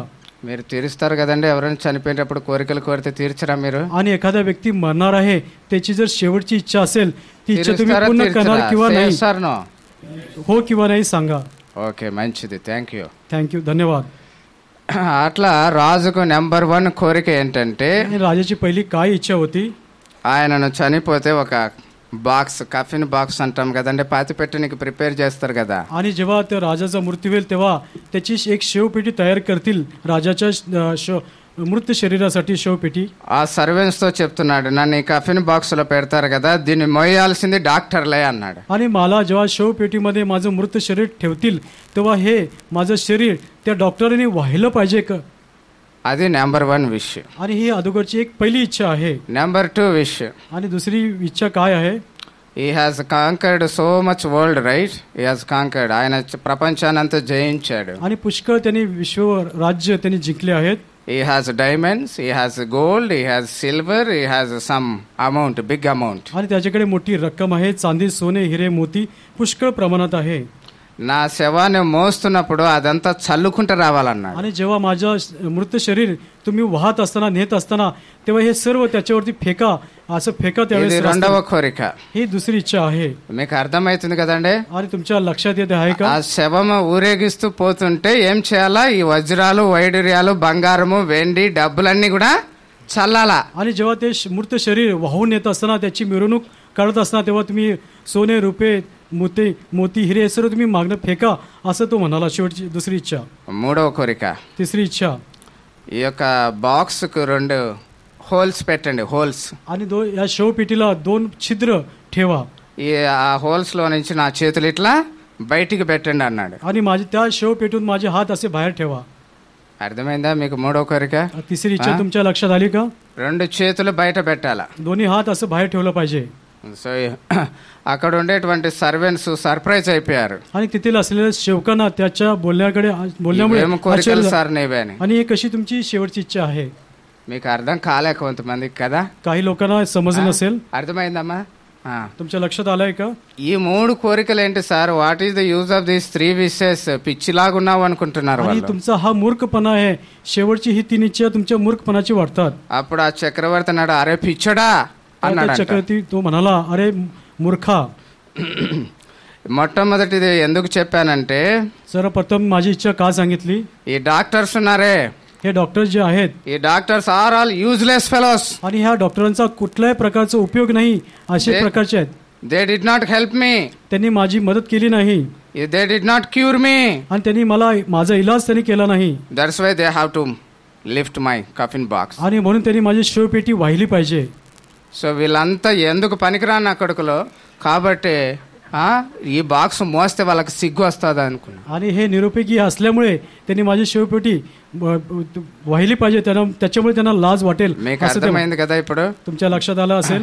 మీరు తీరుస్తారు కదండి, ఎవరైనా చనిపోయినప్పుడు కోరికలు కోరితే తీర్చరా మీరు? आणि एखादा व्यक्ती मरणार आहे, त्याची जर शेवटची इच्छा असेल ती इच्छा तुम्ही पूर्ण करणार किंवा नाही? हो किंवा नाही सांगा. ఓకే, మంచిది, థ్యాంక్ यू, धन्यवाद. అట్లా రాజుకు నెంబర్ 1 కోరిక ఏంటంటే, राजाची पहिली काय इच्छा होती? ఆయనను చనిపోతే ఒక బాక్స్, కఫిన్ బాక్స్ అంటాం కదండి, పాతి పెట్టడానికి ప్రిపేర్ చేస్తారు కదా. आणि जेव्हा त्या राजाचा मृत्यू होईल तेव्हा त्याची एक शेवपेटी तयार करतील राजाच्या మృత శరీరాसाठी శవపెట్టి. ఆ సర్వెంట్స్ తో చెప్తున్నాడు, నన్ను ఈ కఫిన్ బాక్స్ లో పెడతారు కదా, దీన్ని మోయాల్సింది డాక్టర్లే అన్నాడు. आणि मला जेव्हा शवपेटीमध्ये माझं मृत शरीर ठेवतील तेव्हा हे माझं शरीर त्या डॉक्टरांनी वाहिलं पाहिजे का? అది నెంబర్ 1 విష్. आणि ही अगोदरची एक पहिली इच्छा आहे. Number 2 wish. आणि दुसरी इच्छा काय आहे? He has conquered so much world, right? He has conquered. ఆయన ప్రపంచానంతా జయించాడు. आणि पुष्कळ त्यांनी विश्व राज्य त्यांनी जिंकले आहेत. He has diamonds, he has gold, he has silver, he has some amount, big amount. आणि त्याच्याकडे मोठी रक्कम आहे, चांदी, सोने, हिरे, मोती पुष्कळ प्रमाणात आहे. నా శవాన్ని మోస్తున్నప్పుడు అదంతా చల్లుకుంటూ రావాలన్నాడు. आणि जेव्हा माझं मृत शरीर तुम्ही वाहत असताना नेत असताना तेव्हा हे सर्व त्याच्यावरती फेका, असं फेका ఇది त्यावेळेस రెండవ కోరిక. ही दुसरी इच्छा आहे. మీకు అర్థమవుతుంది కదండి. आणि तुमच्या लक्षात येते आहे का? ఆ శవము ఊరేగిస్తూ పోతుంటే ఏం చేయాలా? ఈ వజ్రాలు, వైడూర్యాలు, బంగారము, వెండి, డబ్బులన్నీ కూడా చల్లాలా. आणि जेव्हा ते मृत शरीर वाहून येत असताना त्याची मिरवणूक काढत असताना तेव्हा तुम्ही सोने, रुपये, मोती, हिरे हे सर्व तुम्ही मागणं फेका, असं तो म्हणाला. शेवटची दुसरी इच्छा. మూడవ కోరిక, तिसरी इच्छा. ఈ యొక్క బాక్స్ కు 2 హోల్స్ పెట్టండి. హోల్స్. आणि या शवपेटीला 2 छिद्र ठेवा. ఆ హోల్స్ లో నుంచి నా చేతులు ఇట్లా బయటికి పెట్టండి అన్నాడు. आणि माझे त्या शवपेटून माझे हात असे बाहेर ठेवा. అర్థమైందా మీకు మూడవ కోరిక? तिसरी इच्छा तुमच्या लक्षात आली का? 2 చేతులు బయట పెట్టాలా. दोन्ही हात असं बाहेर ठेवलं पाहिजे. సో అక్కడ ఉండేటువంటి సర్వెంట్స్ సర్ప్రైజ్ అయిపోయారు. आणि तेथील असलेल्या सेवकांना त्याच्या बोलण्यामुळे కోరికలు సార్ నీవే అని. आणि हे कशी तुमची शेवटची इच्छा आहे? మీకు అర్థం కాలే కొంతమందికి కదా. काही लोकांना समजलं नसेल. అర్థమైందమ్మా? तुमच्या लक्षात आलंय का? ఈ 3 కోరికలు ఏంటి sir? What is the use of these 3 wishes? పిచ్చిలాగా ఉన్నావు అనుకుంటున్నారు आणि వాళ్ళు. तुमचा हा मूर्खपणा आहे. शेवटची ही 3 इच्छा तुमच्या मूर्खपणाची वाटतात. అప్పుడు ఆ చక్రవర్తి అన్నాడు, అరే పిచ్చడా అన్నాడు. చక్రవర్తి तो म्हणाला, अरे मूर्खा. మొట్టమొదటిది ఎందుకు చెప్పానంటే, सर्वप्रथम माझी इच्छा का सांगितली? ఈ డాక్టర్స్ ఉన్నారే, हे डॉक्टर जे आहेत, ఈ doctors are all useless fellows. आणि ह्या डॉक्टरांचा कुठल्याही प्रकारचा उपयोग नाही असे प्रकारचे आहेत. They did not help me. त्यांनी माझी मदत केली नाही. They did not cure me. आणि त्यांनी मला माझा इलाज त्यांनी केला नाही. That's why they have to lift my coffin box. आणि म्हणून त्यांनी माझी शवपेटी वाहिली पाहिजे. సో వీళ్ళంతా ఎందుకు పనికిరాని నా కొడుకులో కాబట్టి ఈ బాక్స్ మోస్తే వాళ్ళకి సిగ్గు వస్తుంది అనుకున్నా. आणि हे निरुपयोगी असल्यामुळे त्यांनी माझी शवपेटी वाहिली पाहिजे, त्याच्यामुळे त्यांना लाज वाटेल. మీకు అర్థమైంది కదా ఇప్పుడు? तुमच्या लक्षात आलं असेल.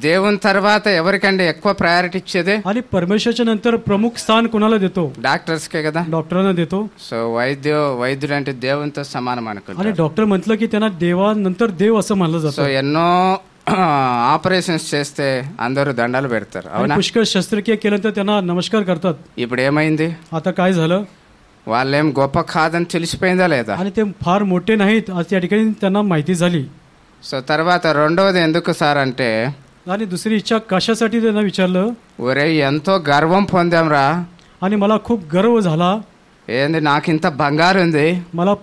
దేవుని తర్వాత ఎవరికండి ఎక్కువ ప్రయారిటీ ఇచ్చేది? आणि परमेश्वरच्या नंतर प्रमुख स्थान कोणाला देतो? డాక్టర్స్ కే కదా. डॉक्टरांना देतो. సో వైద్యుడు అంటే దేవునితో సమానం అనుకుంటా. आणि डॉक्टर म्हटलं की त्यांना देवानंतर देव असं मानलं సో जातं. ఎన్నో ఆపరేషన్స్ చేస్తే అందరూ దండాలు పెడతారు, అవునా? पुष्कळ शस्त्रक्रिया केल्यानंतर त्यांना नमस्कार करतात. ఇప్పుడు ఏమైంది? आता काय झालं? వాళ్ళేం గొప్ప కాదని తెలిసిపోయిందా లేదా? आणि ते फार मोठे नाहीत आज त्या ठिकाणी त्यांना माहिती झाली. సో తర్వాత రెండవది ఎందుకు సార్ అంటే, आणि दुसरी इच्छा कशासाठी त्यांना विचारलं, ఒరే ఎంతో గర్వం పొందాంరా. आणि मला खूप गर्व झाला. ఏంది నాకింత బంగారు ఉంది,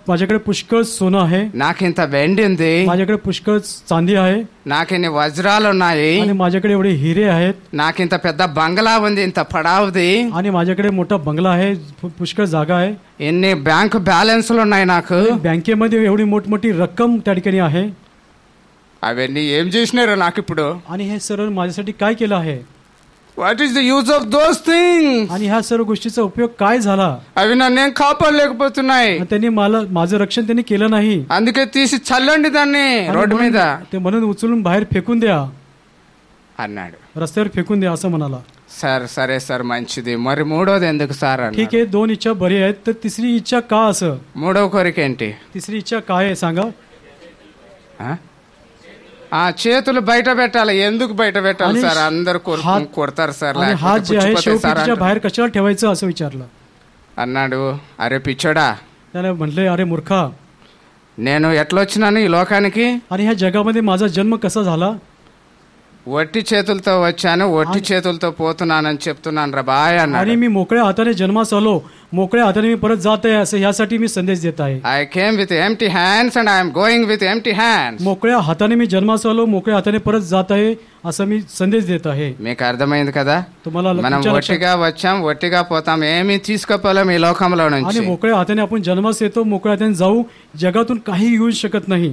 माझ्याकडे पुष्कळ सोनं आहे, నాకింత వెండి ఉంది, माझ्याकडे पुष्कळ चांदी आहे, నాకిన్ని వజ్రాలు ఉన్నాయి, आणि माझ्याकडे एवढे हिरे आहेत, నాకింత పెద్ద బంగ్లా ఉంది, ఇంత పడావుది, आणि माझ्याकडे मोठा बंगला आहे, पुष्कळ जागा आहे, ఎన్ని బ్యాంక్ బ్యాలెన్స్లు ఉన్నాయి నాకు, बँकेमध्ये एवढी मोठमोठी रक्कम त्या ठिकाणी आहे. అవన్నీ ఏం చేసినారు నాకు ఇప్పుడు? आणि हे सर्व माझ्यासाठी काय केलं आहे? What is the use of those things? आणि ह्या सर्व गोष्टीचा उपयोग काय झाला? అవి నన్నేం కాపాడలేకపోతున్నాయి. त्यांनी माझं रक्षण त्यांनी केलं नाही. అందుకే తీసి చల్లండి దాన్ని రోడ్డు మీద ते म्हणून उचलून बाहेर फेकून द्या, అన్నాడు. रस्त्यावर फेकून द्या असं म्हणाला. సార్ సరే సార్ మంచిది, మరి మూడోది ఎందుకు సార్ అన్నాడు. ठीक आहे, 2 इच्छा बरी आहेत, तर तिसरी इच्छा का असं? మూడవ కోరిక ఏంటి? तिसरी इच्छा काय आहे सांगा? చేతులు బయట పెట్టాలి. ఎందుకు బయట పెట్టాలి సార్? అందరు కొడతారు సార్, हात जे आहे शेवपेटीच्या बाहेर कशाला ठेवायचं असं विचारलं. అన్నాడు, అరే పిచ్చోడా, त्याने म्हटले, अरे मूर्खा, నేను ఎట్లొచ్చినాను ఈ లోకానికి? आणि ह्या जगामध्ये माझा जन्म कसा झाला? వట్టి చేతులతో వచ్చాను, వట్టి చేతులతో పోతున్నానని చెప్తున్నాను రా బాయ్ అన్నాడు. आणि मी मोकळ्या हाताने जन्मास आलो, मोकळ्या हाताने मी परत जात आहे असं यासाठी मी संदेश देत आहे. I came with empty hands and I am going with empty hands. मोकळ्या हाताने मी जन्मास आलो, मोकळ्या हाताने परत जात आहे असं मी संदेश देत आहे. మీకు అర్థమైంది కదా? तुम्हाला మనం వట్టిగా వచ్చాం, వట్టిగా పోతాం, ఏమీ తీసుకుపోలేం ఈ లోకంలో आणि నుంచి. मोकळ्या हाताने आपण जन्मास येतो, मोकळ्या हाताने जाऊ, जगातून काही येऊ शकत नाही.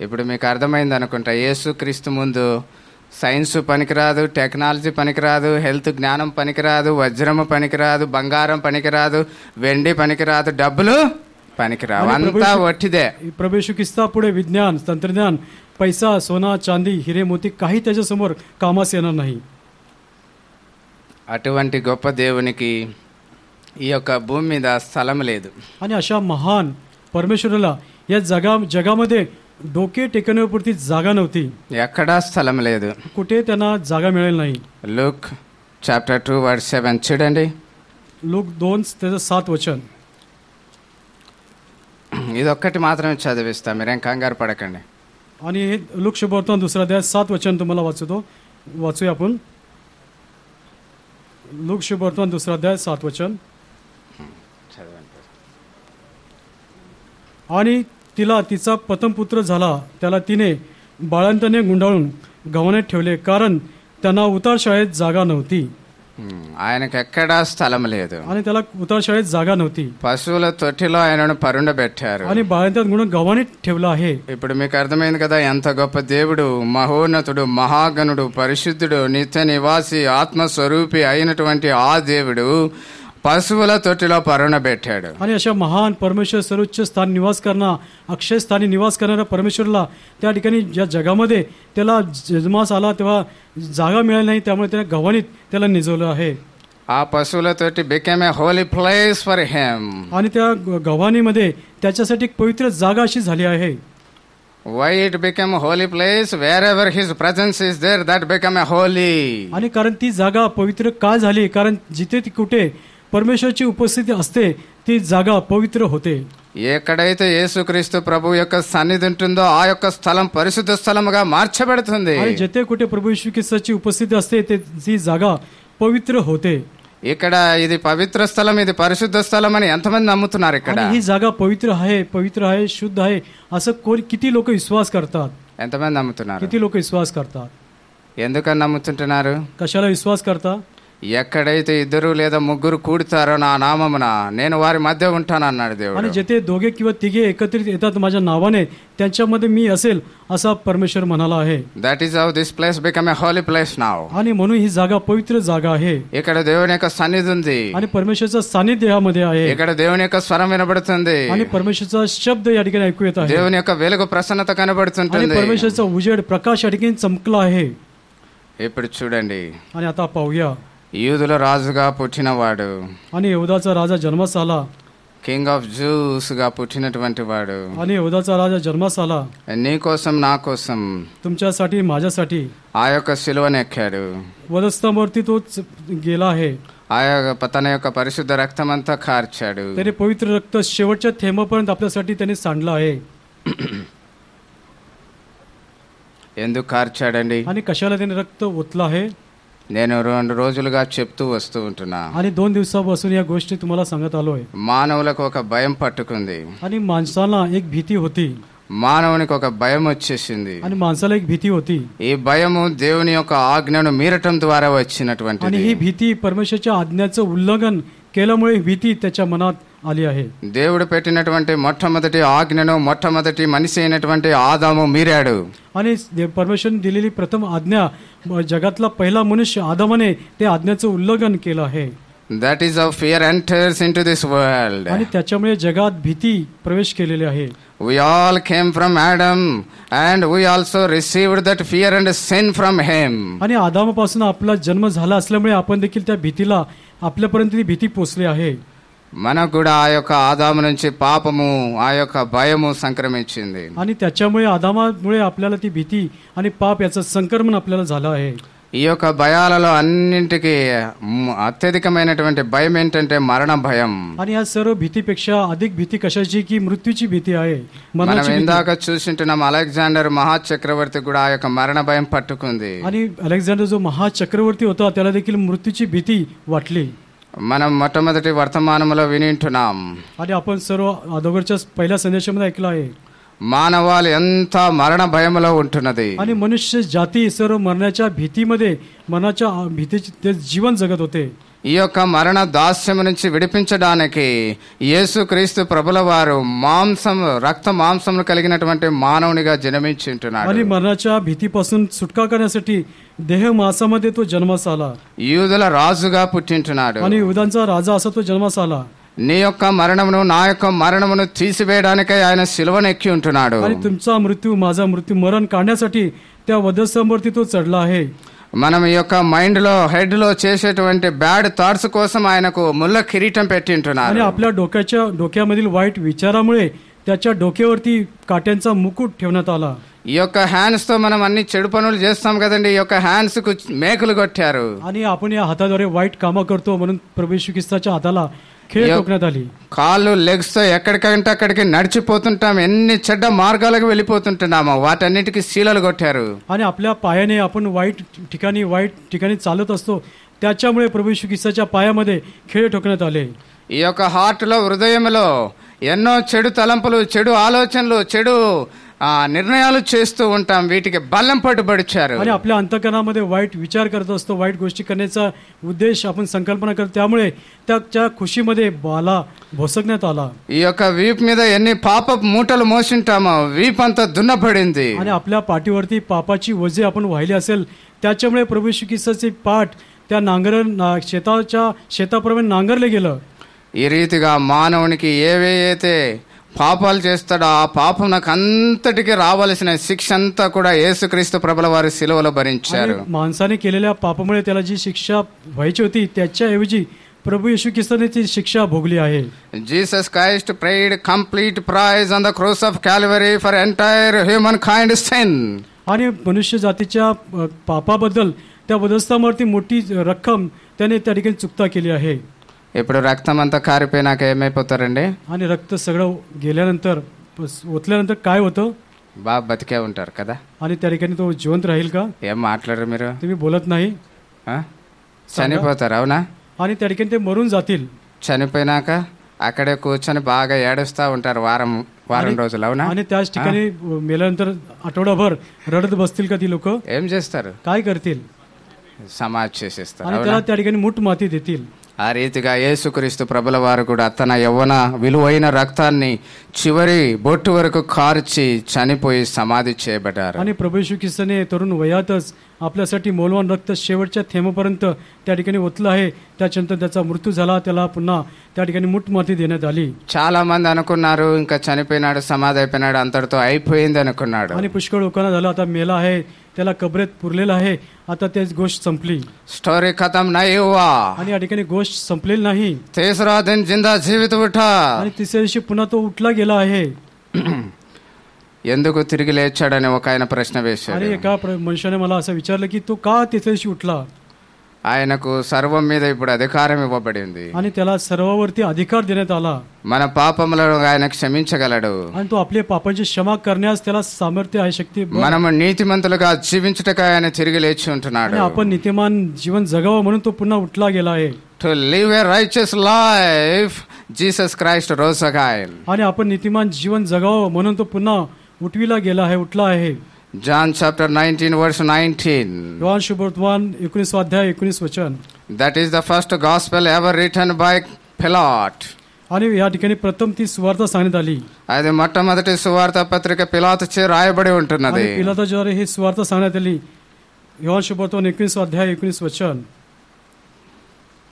ఇప్పుడు మీకు అర్థమైంది అనుకుంటా. యేసు క్రీస్తు ముందు సైన్స్ పనికిరాదు, టెక్నాలజీ పనికిరాదు, హెల్త్ జ్ఞానం పనికిరాదు, వజ్రము పనికిరాదు, బంగారం పనికిరాదు, వెండి పనికిరాదు, డబ్బులు పనికిరావు, అంతా వట్టిదే. प्रभू येशू ख्रिस्ता पुढे विज्ञान, तंत्रज्ञान, पैसा, सोना, चांदी, हिरे, मोती काही त्याच्यासमोर कामास येणार नाही. అటువంటి గొప్ప దేవునికి ఈ యొక్క భూమి మీద స్థలం లేదు. आणि अशा महान परमेश्वराला या जगामध्ये डोके टेकण्यापुरती जागा नव्हती. ఎక్కడా స్థలం లేదు. कुठे त्यांना जागा मिळेल नाही. లూక్ చాప్టర్ 2 వర్స్ 7 చూడండి. लूक 2 त्याचं 7 वचन. ఇదొక్కటి మాత్రమే చదివిస్తా, మీరేం కంగారు పడకండి. आणि हे लूक शुभवर्तमान 2 अध्याय 7 वचन तुम्हाला वाचूया आपण. लूक शुभवर्तमान 2 अध्याय 7 वचन. आणि तिला तिचा प्रथमपुत्र झाला, त्याला तिने बाळंतने गुंडाळून गव्हाणीत ठेवले, कारण त्यांना उतार शाळेत जागा नव्हती. ఆయనకి ఎక్కడా స్థలం లేదు. आणि त्याला उतार शाळेत जागा नव्हती. పశువుల తొట్టిలో ఆయనను పరుండబెట్టారు. आणि బాळంతాत गुंडाळून गव्हाणीत ठेवलं आहे. ఇప్పుడు మీకు అర్థమైంది కదా ఎంత గొప్ప దేవుడు, మహోన్నతుడు, మహాగణుడు, పరిశుద్ధుడు, నిత్య నివాసి, ఆత్మస్వరూపి అయినటువంటి ఆ దేవుడు పశువుల తొట్టిలో పరుండబెట్టాడు. आणि अशा महान परमेश्वर सर्वोच्च स्थान निवास करणारा, अक्षय स्थानी निवास करणाऱ्या परमेश्वरला त्या ठिकाणी ज्या जगामध्ये त्याला जन्मास आला तेव्हा जागा मिळाली नाही, त्यामुळे त्याने गव्हाणीत त्याला निजवलं आहे. ఆ పశువుల తొట్టి became a holy place for him. आणि त्या गव्हाणीमध्ये त्याच्यासाठी एक पवित्र जागा अशी झाली आहे. Why it became a holy place? Wherever his presence is there, that become a holy. आणि कारण ती जागा पवित्र का झाली, कारण जिथे ती कुठे परमेश्वराची उपस्थिती असते ती जागा पवित्र होते. ఎక్కడైతే యేసుక్రీస్తు ప్రభు యొక్క సన్నిధి ఉంటుందో ఆ యొక్క స్థలం పరిశుద్ధ స్థలముగా మార్చబడుతుంది. आणि जिथे कुठे प्रभू येशू ख्रिस्ताची उपस्थिती असते ते ती जागा पवित्र होते. ఇక్కడ ఇది పవిత్ర స్థలం, ఇది పరిశుద్ధ స్థలం అని ఎంతమంది నమ్ముతున్నారు? ఇక్కడ ही जागा पवित्र आहे, शुद्ध आहे असं किती लोक विश्वास करतात? ఎంతమంది నమ్ముతున్నారు? किती लोक विश्वास करतात? ఎందుకని నమ్ముతుంటున్నారు? कशाला विश्वास करता? ఎక్కడైతే ఇద్దరు లేదా ముగ్గురు కూడతారో నా నామమున నేను వారి మధ్య ఉంటానన్నాడు దేవుడు. आणि जेथे दोघे किंवा तिघे एकत्रित येतात माझ्या नावाने त्यांच्यामध्ये मी असेल असा परमेश्वर म्हणाला आहे. That is how this place become a holy place now. आणि म्हणून ही जागा पवित्र जागा आहे. ఇక్కడ దేవుని యొక్క సన్నిధి ఉంది. आणि परमेश्वराचं सानिध्य यामध्ये आहे. ఇక్కడ దేవుని యొక్క స్వరం వినబడుతుంది. आणि परमेश्वराचा शब्द या ठिकाणी ऐकू येत आहे. దేవుని యొక్క వెలుగు ప్రసన్నత కనబడుతుంటుంది. आणि परमेश्वराचा उजेड प्रकाश या ठिकाणी चमकला आहे. ఇప్పుడు చూడండి, आणि आता पाहूया. యూదుల రాజుగా పుట్టినవాడు, आणि यहूदाचा राजा जन्मास आला, కింగ్ ఆఫ్ జూస్ గా పుట్టినటువంటి వాడు, आणि यहूदाचा राजा जन्मास आला, నీ కోసం నా కోసం तुमच्यासाठी माझ्यासाठी ఆ యొక్క శిలువను ఎక్కాడు. वधस्तंभावरती तो गेला आहे. ఆ యొక్క తన యొక్క పరిశుద్ధ రక్తం అంతా కార్చాడు. त्याने पवित्र रक्त शेवटच्या थेंबापर्यंत आपल्यासाठी त्याने सांडलं आहे. ఎందుకు కార్చాడండి? आणि कशाला त्याने रक्त ओतलं आहे? నేను 2 రోజులుగా చెప్తూ వస్తూ ఉంటున్నా. आणि 2 दिवसापासून या गोष्टी तुम्हाला सांगत आलोय. మానవులకు ఒక భయం పట్టుకుంది. आणि माणसाला एक भीती होती. మానవునికి ఒక భయం వచ్చేసింది. आणि माणसाला एक भीती होती. ఈ భయము దేవుని యొక్క ఆజ్ఞను మీరటం ద్వారా వచ్చినటువంటిది. आणि ही भीती परमेश्वराच्या आज्ञाचं उल्लंघन केल्यामुळे भीती त्याच्या मनात आली आहे. దేవుడు పెట్టినటువంటి మొట్టమొదటి ఆజ్ఞను మొట్టమొదటి మనిషి అయినటువంటి ఆదాము మీరాడు. आणि परमेश्वराने दिलेली प्रथम आज्ञा जगातला पहिला मनुष्य आदामाने त्या आज्ञाचं उल्लंघन केलं आहे. That is how fear enters into this world. आणि त्याच्यामुळे जगात भीती प्रवेश केलेली आहे. We all came from Adam and we also received that fear and sin from him. आणि आदामापासून आपला जन्म झाला असल्यामुळे आपण देखील त्या भीतीला आपल्यापर्यंत ती भीती पोचली आहे. మనకు కూడా ఆ యొక్క ఆదాము నుంచి పాపము ఆ యొక్క భయము సంక్రమించింది. आणि त्याच्यामुळे आदामामुळे आपल्याला ती भीती आणि पाप याचं संक्रमण आपल्याला झालं आहे. ఈ యొక్క భయాలలో అన్నింటికి అత్యధికమైనటువంటి భయం ఏంటంటే మరణ భయం. आणि या सर्व भीतीपेक्षा अधिक भीती कशाची की मृत्यूची भीती आहे. మనం ఇందాక చూసింటున్నాం అలెగ్జాండర్ మహాచక్రవర్తి కూడా ఆ యొక్క మరణ భయం పట్టుకుంది. आणि अलेक्झांडर जो महाचक्रवर्ती होता त्याला देखील मृत्यूची भीती वाटली. మనం మొట్టమొదటి వర్తమానంలో వినింటున్నాం. आणि आपण सर्व अगोदरच्या पहिल्या संदेशामध्ये ऐकलं आहे. మానవాళి ఎంత మరణ భయములో ఉంటున్నది. आणि मनुष्य जाती सर्व मरणाच्या भीतीमध्ये मरणाच्या भीतीचे ते जीवन जगत होते. ఈ యొక్క మరణ దాస్యము నుంచి విడిపించడానికి యేసుక్రీస్తు ప్రభుల వారు రక్త మాంసములు కలిగినటువంటి మానవునిగా జన్మించుంటున్నాడు. आणि मरणाच्या भीतीपासून सुटका करण्यासाठी देह मांसामध्ये तो जन्मास आला. యూదుల రాజుగా పుట్టింటున్నాడు. आणि युदांचा राजा असा तो जन्मास आला. నీ యొక్క మరణమును నా యొక్క మరణమును తీసివేయడానికై ఆయన శిలువను ఎక్కి ఉంటున్నాడు. आणि तुमचा मृत्यू माझा मृत्यू मरण काढण्यासाठी त्या वधस्तंभावरती तो चढला आहे. మనం ఈ యొక్క మైండ్ లో హెడ్ లో చేసేటువంటి బ్యాడ్ థాట్స్ కోసం ఆయనకు ముళ్ళ కిరీటం పెట్టింటున్నారు. आणि आपल्या डोक्यामधील वाईट विचारामुळे त्याच्या डोक्यावरती काट्यांचा मुकुट ठेवण्यात आला. ఈ యొక్క హ్యాండ్స్ తో మనం అన్ని చెడు పనులు చేస్తాం కదండి. ఈ యొక్క హ్యాండ్స్ కు మేకులు కొట్టారు. आणि आपण या हाताद्वारे वाईट कामं करतो म्हणून प्रभू येशू ख्रिस्ताच्या हाताला खेळ ठोकण्यात आली. కాళ్ళు లెగ్స్ తో ఎక్కడికంటే అక్కడికి నడిచిపోతుంటాం, ఎన్ని చెడ్డ మార్గాలకు వెళ్ళిపోతుంటున్నామో వాటన్నిటికీ శీలలు కొట్టారు. आणि आपल्या पायाने आपण वाईट ठिकाणी चालत असतो, त्याच्यामुळे प्रभू येशू ख्रिस्ताच्या पायामध्ये खेळ ठोकण्यात आले. ఈ యొక్క హార్ట్ లో, హృదయంలో ఎన్నో చెడు తలంపులు, చెడు ఆలోచనలు, చెడు నిర్ణయాలు చేస్తూ ఉంటాం. వీటికి బలం పట్టుబడిచారు. आणि आपल्या अंतःकरणामध्ये वाईट विचार करत असतो, वाईट गोष्टी करण्याचा उद्देश आपण संकल्पना करतो, त्यामुळे त्याच्या खुशीमध्ये बाला भोसकण्यात आला. ఈ యొక్క వీప్ మీద ఎన్ని పాప మూటలు మోసింటామో వీప్ అంతా దున్నపడింది. आणि आपल्या पाठीवरती पापाची वजे आपण वाहिली असेल, त्याच्यामुळे प्रभू येशू ख्रिस्ताचे पाठ त्या शेताप्रमाणे नांगरले गेलं. ఈ రీతిగా మానవునికి ఏవైతే పాపాలు చేస్తాడో ఆ పాపమునకు అంతటికి రావాల్సిన శిక్ష అంతా కూడా యేసుక్రీస్తు ప్రభుల వారి శిలువలో భరించారు. माणसाने केलेल्या पापामुळे त्याला जी शिक्षा व्हायची होती त्याच्याऐवजी प्रभू येशू ख्रिस्ताने ती शिक्षा भोगली आहे. Jesus Christ paid complete price on the cross of Calvary for entire humankind sin. आणि मनुष्य जातीच्या पापाबद्दल त्या वधस्तंभावरती मोठी रक्कम त्याने त्या ठिकाणी चुकता केली आहे. ఇప్పుడు రక్తం అంతా కారిపోయినాక ఏమైపోతారండి? आणि रक्त सगळं गेल्यानंतर ओतल्यानंतर काय होतं? బాగా బతికే ఉంటారు కదా. आणि त्या ठिकाणी तो जिवंत राहील का? ఏం మాట్లాడరు మీరు? तुम्ही बोलत नाही. చనిపోతారు, అవునా? आणि त्या ठिकाणी ते मरून जातील. చనిపోయినాక అక్కడే కూర్చొని బాగా ఏడుస్తా ఉంటారు వారం రోజులు, అవునా? आणि त्याच ठिकाणी मेल्यानंतर आठवडाभर रडत बसतील का ती लोक? ఏం చేస్తారు? काय करतील? సమాధి చేసేస్తారు. आणि त्याला त्या ठिकाणी मूठ माती देतील. ఆ రీతిగా యేసుక్రీస్తు ప్రభుల వారు కూడా తన యవ్వన విలువైన రక్తాన్ని చివరి బొట్టు వరకు కార్చి చనిపోయి సమాధి చేయబడ్డారు. आणि प्रभू येशू ख्रिस्ताने तरुण वयातच आपल्यासाठी मौल्यवान रक्त शेवटच्या थेंबापर्यंत त्या ठिकाणी ओतलं आहे. त्याच्यानंतर त्याचा मृत्यू झाला, त्याला पुन्हा त्या ठिकाणी मूठ माती देण्यात आली. చాలా మంది అనుకున్నారు ఇంకా చనిపోయినాడు, సమాధి అయిపోయినాడు, అంతటితో అయిపోయింది అనుకున్నాడు. आणि पुष्कळ लोकांना झालं आता मेला आहे, त्याला कबरेत पुरलेला आहे, आता त्याच गोष्ट संपली. स्टोरी खतम नाही हुआ. आणि या ठिकाणी गोष्ट संपलेली नाही. तिसरा दिन जिंदा जीवित उठा. आणि तिसऱ्या दिवशी पुन्हा तो उठला गेला आहे. ఎందుకు తిరిగి లేచాడని ఒక ఆయన ప్రశ్న వేశాడు. आणि एका मनुष्याने मला असं विचारलं की तो का तिसऱ्या दिवशी उठला? ఆయనకు సర్వం మీద ఇప్పుడు అధికారం ఇవ్వబడింది. आणि त्याला सर्वावरती अधिकार देण्यात आला. మన పాపములను ఆయన క్షమించగలడు. आणि तो आपले पापाची क्षमा करण्यास त्याला सामर्थ्य आहे, शक्ती. మనము నీతిమంతులుగా జీవించుటకై ఆయన తిరిగి లేచి ఉంటున్నాడు. आपण नीतिमान जीवन जगावं म्हणून तो पुन्हा उठला गेला आहे. To live a righteous life, Jesus Christ rose again. आणि आपण नीतिमान जीवन जगावं म्हणून तो पुन्हा उठविला गेला आहे, उठला आहे. John chapter 19 verse 19. योहान सुवर्तमान 19 अध्याय 19 वचन. That is the first gospel ever written by Pilate. आणि या ठिकाणी प्रथम ती सुवार्ता सांगण्यात आली. అది మొట్టమొదటి సువార్త పత్రిక పిలాతు చే రాయబడి ఉంటున్నది. पिलाताद्वारे ही सुवार्ता सांगण्यात आली. योहान सुवर्तमान 19 अध्याय 19 वचन.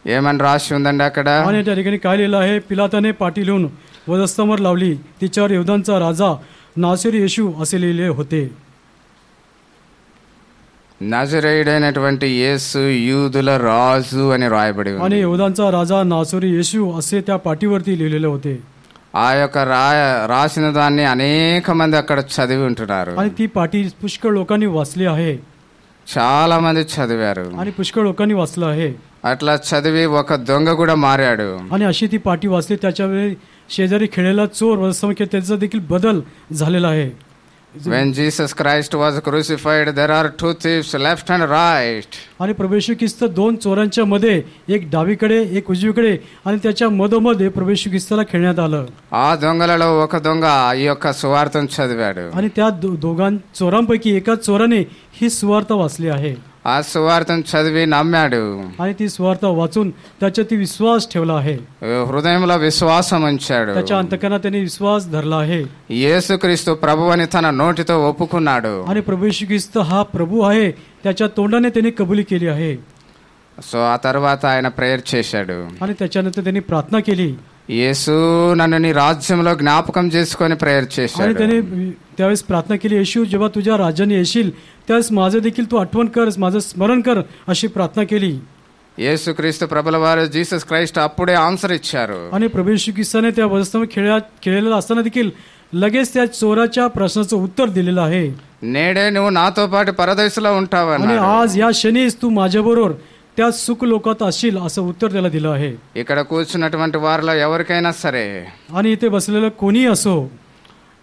ఏమని రాసి ఉందండి అక్కడ? आणि त्या ठिकाणी काय लिहिलं आहे? पिलाताने पाटी लिहून वधस्तंभावर लावली, तिच्यावर यहूदांचा राजा नासरी येशू असे लिहिले होते. నజరేయుడైనటువంటి యేసు యూదుల రాజు అని రాయబడి ఉంది. आणि यहूदांचा राजा नासरी येशू असे त्या पाटीवरती लिहिलेले होते. ఆ యొక్క రాసిన దాన్ని అనేక మంది అక్కడ చదివి ఉంటున్నారు. आणि ती पाटी पुष्कळ लोकांनी वाचली आहे. చాలా మంది చదివారు. आणि पुष्कळ लोकांनी वाचलं आहे. అట్లా చదివి ఒక దొంగ కూడా మారాడు. आणि अशी ती पाटी वाचली, त्याच्यावेळी शेजारी खेळलेला चोर वधस्तंभावर त्याचा देखील बदल झालेला आहे. When Jesus Christ was crucified, there are two thieves left and right. आणि प्रभू येशू ख्रिस्त दोन चोरांच्या मध्ये, एक डावीकडे एक उजवीकडे, आणि त्याच्या मधोमध्ये प्रभू येशू ख्रिस्ताला खेळण्यात आलं. ఆ దొంగలలో ఒక దొంగ ఈ యొక్క సువార్తను చదివాడు. आणि त्या चोरांपैकी एका चोराने ही सुवार्ता वाचली आहे. ఆ సువార్తను చదివి నమ్మాడు. आणि ती सुवार्ता वाचून त्याच्यात विश्वास ठेवला आहे. హృదయంలో విశ్వాసం ఉంచాడు. त्याच्या अंतःकरणात त्याने विश्वास धरला आहे. యేసుక్రీస్తు ప్రభువని తన నోటితో ఒప్పుకున్నాడు. आणि प्रभू येशू ख्रिस्त हा प्रभू आहे, त्याच्या तोंडाने त्याने कबुली केली आहे. సో ఆ తర్వాత ఆయన ప్రేయర్ చేశాడు. आणि त्याच्यानंतर त्यांनी प्रार्थना केली. యేసు నన్ను నీ రాజ్యంలో జ్ఞాపకం చేసుకొని ప్రేయర్ आणि చేశాడు. त्याने त्यावेळेस प्रार्थना केली, येशू जेव्हा तुझ्या राज्याने येशील त्यावेळेस माझं देखील तू आठवण कर, माझं स्मरण कर, अशी प्रार्थना केली. యేసుక్రీస్తు ప్రభుల వారు జీసస్ క్రైస్ట్ అప్పుడే ఆన్సర్ ఇచ్చారు. आणि प्रभू येशू ख्रिस्ताने त्या वधस्तंभावर खेळलेला असताना देखील लगेच त्या चोराच्या प्रश्नाचं उत्तर दिलेलं आहे. నేడే నువ్వు నాతో పాటు పరదేశంలో आणि ఉంటావన్నాడు. आज या क्षणीच तू माझ्याबरोबर त्या सुख लोकात असशील असं उत्तर त्याला दिलं आहे. ఇక్కడ కూర్చున్నటువంటి వారిలో ఎవరికైనా సరే आणि इथे बसलेलं कोणी असो,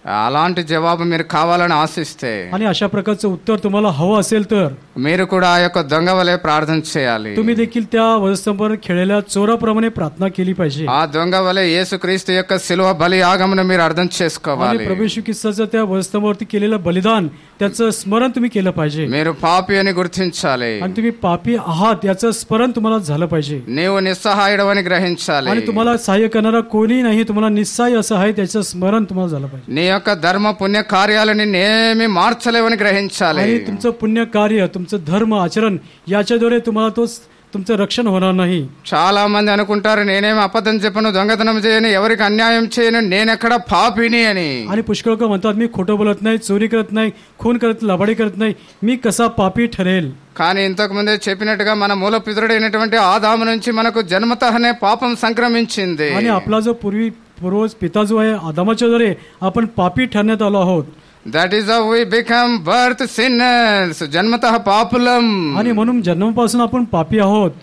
అలాంటి జవాబు మీరు కావాలని ఆశిస్తే आणि अशा प्रकारचं उत्तर तुम्हाला हवं असेल तर మీరు కూడా ఆ యొక్క దొంగ వలె ప్రార్థన చేయాలి. तुम्ही देखील त्या वधस्तंभावर खेळलेल्या चोराप्रमाणे प्रार्थना केली पाहिजे. ఆ దొంగ వలె యేసుక్రీస్తు యొక్క శిలువ బలి యాగమును మీరు అర్థం आणि చేసుకోవాలి. प्रभू येशू ख्रिस्ताचं त्या वधस्तंभावरती केलेलं बलिदान त्याचं स्मरण तुम्ही केलं पाहिजे. మీరు పాపి అని గుర్తించాలి. आणि तुम्ही पापी आहात याचं स्मरण तुम्हाला झालं पाहिजे. నీవు నిస్సహాయుడవని గ్రహించాలి. आणि तुम्हाला सहाय्य करणारा कोणी नाही, तुम्हाला निस्सहाय्य असं आहे त्याचं स्मरण तुम्हाला झालं पाहिजे. నీ యొక్క ధర్మ పుణ్య కార్యాలని నేమి మార్చలేవని గ్రహించాలి. आणि तुमचं पुण्य कार्य, तुमचं धर्म आचरण याच्याद्वारे तुम्हाला तो तुमचं रक्षण होणार नाही. చాలా మంది అనుకుంటారు నేనేమి అబద్ధం చెప్పను, దొంగతనం చేయను, ఎవరికి అన్యాయం చేయను, నేనెక్కడ పాపిని అని. आणि पुष्कळ लोक म्हणतात मी खोटं बोलत नाही, चोरी करत नाही, खून करत, लबाडी करत नाही, मी कसा पापी ठरेल. కానీ ఇంతకు ముందే చెప్పినట్టుగా మన మూల పితరుడైనటువంటి ఆదాము నుంచి మనకు జన్మతఃనే పాపం సంక్రమించింది. आणि आपला जो पूर्वज पिता जो आहे आदामाच्या द्वारे आपण पापी ठरण्यात आलो आहोत. That is how we become birth sinners, జన్మతః పాపులం. आणि म्हणून जन्मापासून आपण पापी आहोत.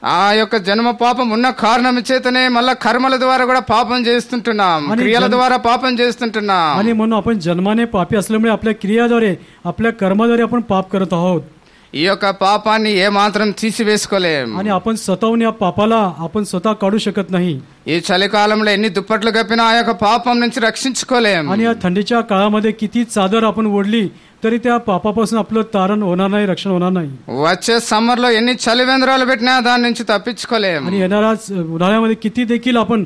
ఆ యొక్క జన్మ పాపం ఉన్న కారణం చేతనే మళ్ళా కర్మల ద్వారా కూడా పాపం చేస్తుంటున్నాం, క్రియల ద్వారా పాపం చేస్తుంటున్నాం. आणि म्हणून आपण जन्माने पापी असल्यामुळे आपल्या क्रियाद्वारे, आपल्या कर्माद्वारे आपण पाप करत आहोत. ఈ యొక్క పాపాన్ని ఏ మాత్రం తీసివేసుకోలేం. आणि आपण स्वतःहून या पापाला आपण स्वतः काढू शकत नाही. ఈ చలికాలంలో ఎన్ని దుప్పట్లు కప్పినా ఆ యొక్క పాపం నుంచి రక్షించుకోలేం. आणि या थंडीच्या काळामध्ये किती चादर आपण ओढली तरी त्या पापापासून आपलं तारण होणार नाही, रक्षण होणार नाही. వచ్చే సమ్మర్ లో ఎన్ని చలివేంద్రాలు పెట్టినా దాని నుంచి తప్పించుకోలేం. आणि येणाऱ्या उन्हाळ्यामध्ये किती देखील आपण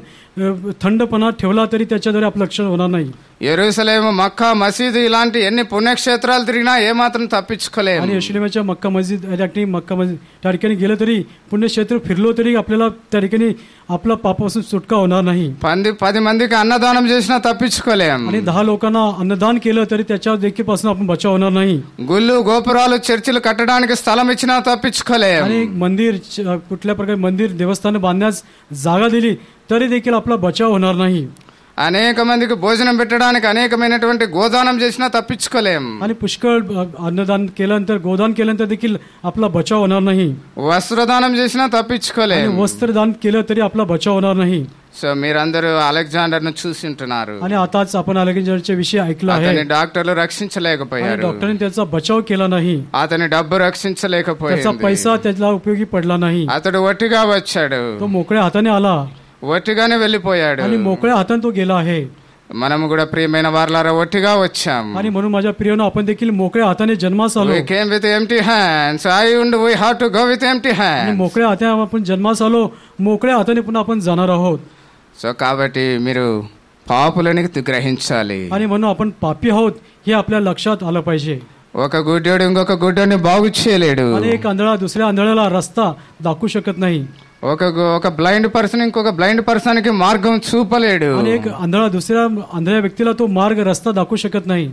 थंडपणा ठेवला तरी त्याच्याद्वारे आपलं रक्षण होणार नाही. యెరూషలేము, మక్కా, మసీదు ఇలాంటి ఎన్ని పుణ్యక్షేత్రాలు తిరిగినా ఏమాత్రం తప్పించుకోలేం. आणि यरुशलेमच्या मक्का मस्जिद या ठिकाणी, मक्का मस्जिद त्या ठिकाणी गेलं तरी, पुण्यक्षेत्र फिरलो तरी आपल्याला त्या ठिकाणी आपला पापापासून सुटका होणार नाही. 10 మందికి అన్నదానం చేసినా తప్పించుకోలేం. आणि 10 लोकांना अन्नदान केलं तरी त्याच्या देखील पासून आपण बचाव होणार नाही. గుళ్ళు, గోపురాలు, చర్చిలు కట్టడానికి స్థలం ఇచ్చినా తప్పించుకోలేం. आणि मंदिर, कुठल्या प्रकारे मंदिर, देवस्थान बांधण्यास जागा दिली तरी देखील आपला बचाव होणार नाही. అనేక మందికి భోజనం పెట్టడానికి అనేకమైనటువంటి గోదానం చేసినా తప్పించుకోలేం. आणि पुष्कळ अन्नदान केल्यानंतर, गोदान केल्यानंतर देखील आपला बचाव होणार नाही. వస్త్రదానం చేసినా తప్పించుకోలేం. आणि वस्त्रदान केलं तरी आपला बचाव होणार नाही. సో మీరందరూ అలెగ్జాండర్ ను చూసి ఉంటున్నారు. आणि आताच आपण अलेक्झांडरच्या विषयी ऐकलं आहे. అతని డాక్టర్లు आणि రక్షించలేకపోయారు. डॉक्टरांनी त्याचा बचाव केला नाही. అతని డబ్బు त्याचा రక్షించలేకపోయింది. पैसा त्याला उपयोगी पडला नाही. అతడు ఒట్టిగా వచ్చాడు, तो मोकळ्या हाताने आला ఒట్టిగానే వెళ్ళిపోయాడు. आणि मोकळ्या हाताने तो गेला आहे. మనము కూడా ప్రియమైన వారలారా ఒట్టిగా వచ్చాం. आणि म्हणून माझ्या प्रियनो, आपण देखील मोकळ्या हाताने जन्मास आलो. We came with empty hands. We have to go with empty आणि hands. मोकळ्या हाताने आपण जन्मास आलो, मोकळ्या हाताने पुन्हा आपण जाणार आहोत. సో కాబట్టి మీరు పాపులని గ్రహించాలి. आणि म्हणून आपण पापी आहोत हे आपल्या लक्षात आलं पाहिजे. ఒక గుడ్డోడు ఇంకొక గుడ్డోని బాగు చేయలేడు. आणि एक आंधळा दुसऱ्या आंधळ्याला रस्ता दाखवू शकत नाही. ఒక బ్లైండ్ పర్సన్ ఇంకొక బ్లైండ్ పర్సన్ కి మార్గం చూపలేడు. आणि एक आंधळा दुसऱ्या आंधळ्या व्यक्तीला तो मार्ग रस्ता दाखवू शकत नाही.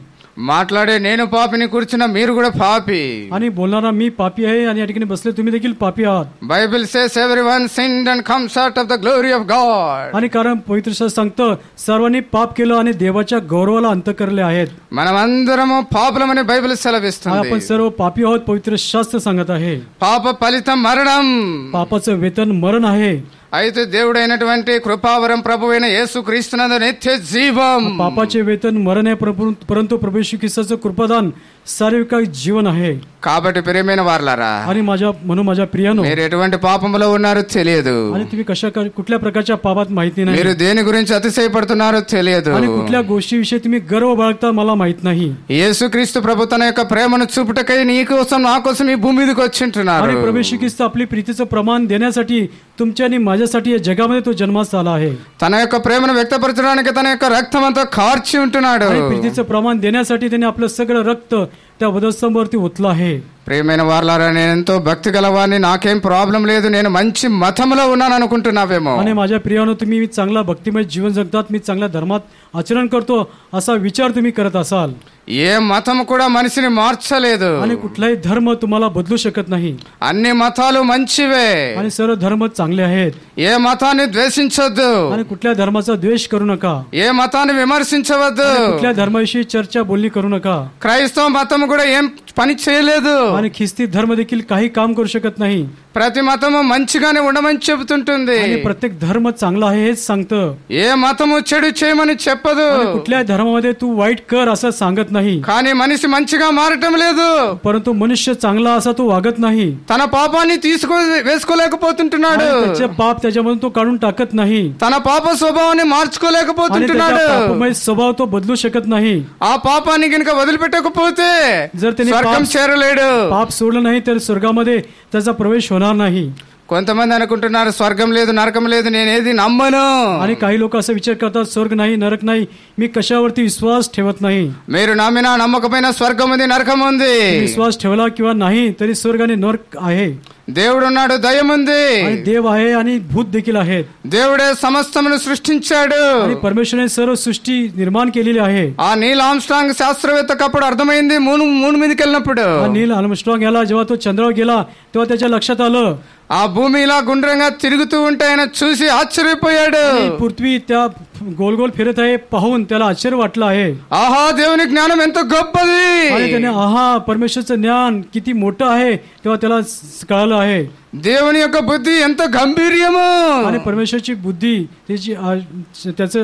మాట్లాడే నేను పాపిని కూర్చున్న మీరు కూడా పాపి. आणि बोलणारा मी पापी आहे आणि या ठिकाणी बसले तुम्ही देखील पापी आहात. Bible says everyone sinned and comes out of the glory of God. आणि कारण पवित्र शास्त्र सांगतं सर्वांनी पाप केलं आणि देवाच्या गौरवाला अंत करले आहेत. మనమందరము పాపులమని బైబిల్ आणि సెలవిస్తుంది. आपण सर्व पापी आहोत पवित्र शास्त्र सांगत आहे. పాప ఫలితం మరణం. पापाचं वेतन मरण आहे. అయితే దేవుడైనటువంటి కృపావరం ప్రభువైన యేసుక్రీస్తునందు నిత్య జీవం. पापाचे वेतन मरण आहे, परंतु प्रभू येशू ख्रिस्ताचं कृपादान सार्वकालिक जीवन आहे. కాబట్టి ప్రియమైన వారలారా, आणि म्हणून माझ्या प्रियानो, మీరు ఎటువంటి పాపంలో ఉన్నారో తెలియదు. आणि तुम्ही कुठल्या प्रकारच्या पापात माहिती नाही. మీరు దేని గురించి అతిశయపడుతున్నారో తెలియదు. आणि कुठल्या गोष्टीविषयी तुम्ही गर्व बाळगता मला माहित नाही. యేసుక్రీస్తు ప్రభు తన యొక్క ప్రేమను చూపుటకై నీ కోసం నా కోసం ఈ భూమి మీదకి వచ్చింటున్నారు. आणि प्रभू येशू ख्रिस्त आपली प्रीतीचं प्रमाण देण्यासाठी तुमच्या आणि माझ्यासाठी या जगामध्ये तो जन्मास आला आहे. తన యొక్క ప్రేమను వ్యక్తపరచడానికి తన యొక్క రక్తం అంతా కార్చి ఉంటున్నాడు. आणि प्रीतीचं प्रमाण देण्यासाठी त्याने आपलं सगळं रक्त त्या वधस्तंभावरती ओतलं आहे. ప్రియమైన వారలారా, నేను ఎంతో భక్తి గలవాడిని, నాకేం ప్రాబ్లం లేదు, నేను మంచి మతంలో ఉన్నాను అనుకుంటున్నావేమో. आणि माझ्या प्रियानो, तुम्ही चांगला भक्तिमय जीवन जगतात, मी चांगल्या धर्मात आचरण करतो असा विचार तुम्ही करत असाल. ఏ మతం కూడా మనిషిని మార్చలేదు. आणि कुठलाही धर्म तुम्हाला बदलू शकत नाही. అన్ని మతాలు మంచివే. आणि सर्व धर्म चांगले आहेत. ఏ మతాన్ని ద్వేషించొద్దు. आणि कुठल्या धर्माचा द्वेष करू नका. ఏ మతాన్ని విమర్శించవద్దు. कुठल्या धर्माविषयी चर्चा बोलणी करू नका. క్రైస్తవ మతం కూడా ఏం పని చేయలేదు. आणि ख्रिस्ती धर्म देखील काही काम करू शकत नाही. ప్రతి మతము మంచిగానే ఉండమని చెబుతుంటుంది. आणि प्रत्येक धर्म चांगला आहे हेच सांगतं. ఏ మతము చెడు చేయమని చెప్పదు. कुठल्या धर्मामध्ये तू वाईट कर असं सांगत नाही. కానీ మనిషి మంచిగా మారటం లేదు. परंतु मनुष्य चांगला असा तो वागत नाही. తన పాపాన్ని వేసుకోలేకపోతుంటున్నాడు. त्याचे पाप त्याच्यामधून तो काढून टाकत नाही. తన పాప స్వభావాన్ని మార్చుకోలేకపోతుంటున్నాడు. पापमय स्वभाव तो बदलू शकत नाही. ఆ పాపాన్ని గనుక వదిలిపెట్టకపోతే जर त्याने స్వర్గం చేరలేడు. पाप सोडलं नाही तर स्वर्गामध्ये त्याचा प्रवेश होणार नाही. కొంతమంది అనుకుంటున్నారు స్వర్గం లేదు, నరకం లేదు, నేనేది నమ్మను. आणि काही लोक असा विचार करतात, स्वर्ग नाही, नरक नाही, मी कशावरती विश्वास ठेवत नाही. మీరు నమ్మినా నమ్మకపోయినా స్వర్గం ఉంది, నరకం ఉంది. विश्वास ठेवला किंवा नाही तरी स्वर्ग आणि नरक आहे. దేవుడు ఉన్నాడు, దయ్యం ఉంది. आणि देव आहे आणि भूत देखील आहेत. దేవుడే సమస్తమును సృష్టించాడు. आणि परमेश्वराने सर्व सृष्टी निर्माण केलेली आहे. ఆ నీల్ ఆమ్స్ట్రాంగ్ శాస్త్రవేత్తకు అప్పుడు అర్థమైంది మూడు మీదకి వెళ్ళినప్పుడు. नील आर्मस्ट्रॉंग याला जेव्हा तो चंद्रावर गेला तेव्हा त्याच्या लक्षात आलं, ఆ భూమి ఇలా గుండ్రంగా తిరుగుతూ ఉంటే ఆయన చూసి ఆశ్చర్యపోయాడు. पृथ्वी त्या गोल गोल फिरत आहे पाहून त्याला आश्चर्य वाटलं आहे. ఆహా, దేవుని జ్ఞానం ఎంత గొప్పది. आणि त्याने आहा, परमेश्वरचं ज्ञान किती मोठं आहे तेव्हा त्याला कळालं आहे. దేవుని యొక్క బుద్ధి ఎంత గంభీర్యము. आणि परमेश्वरची बुद्धी त्याचं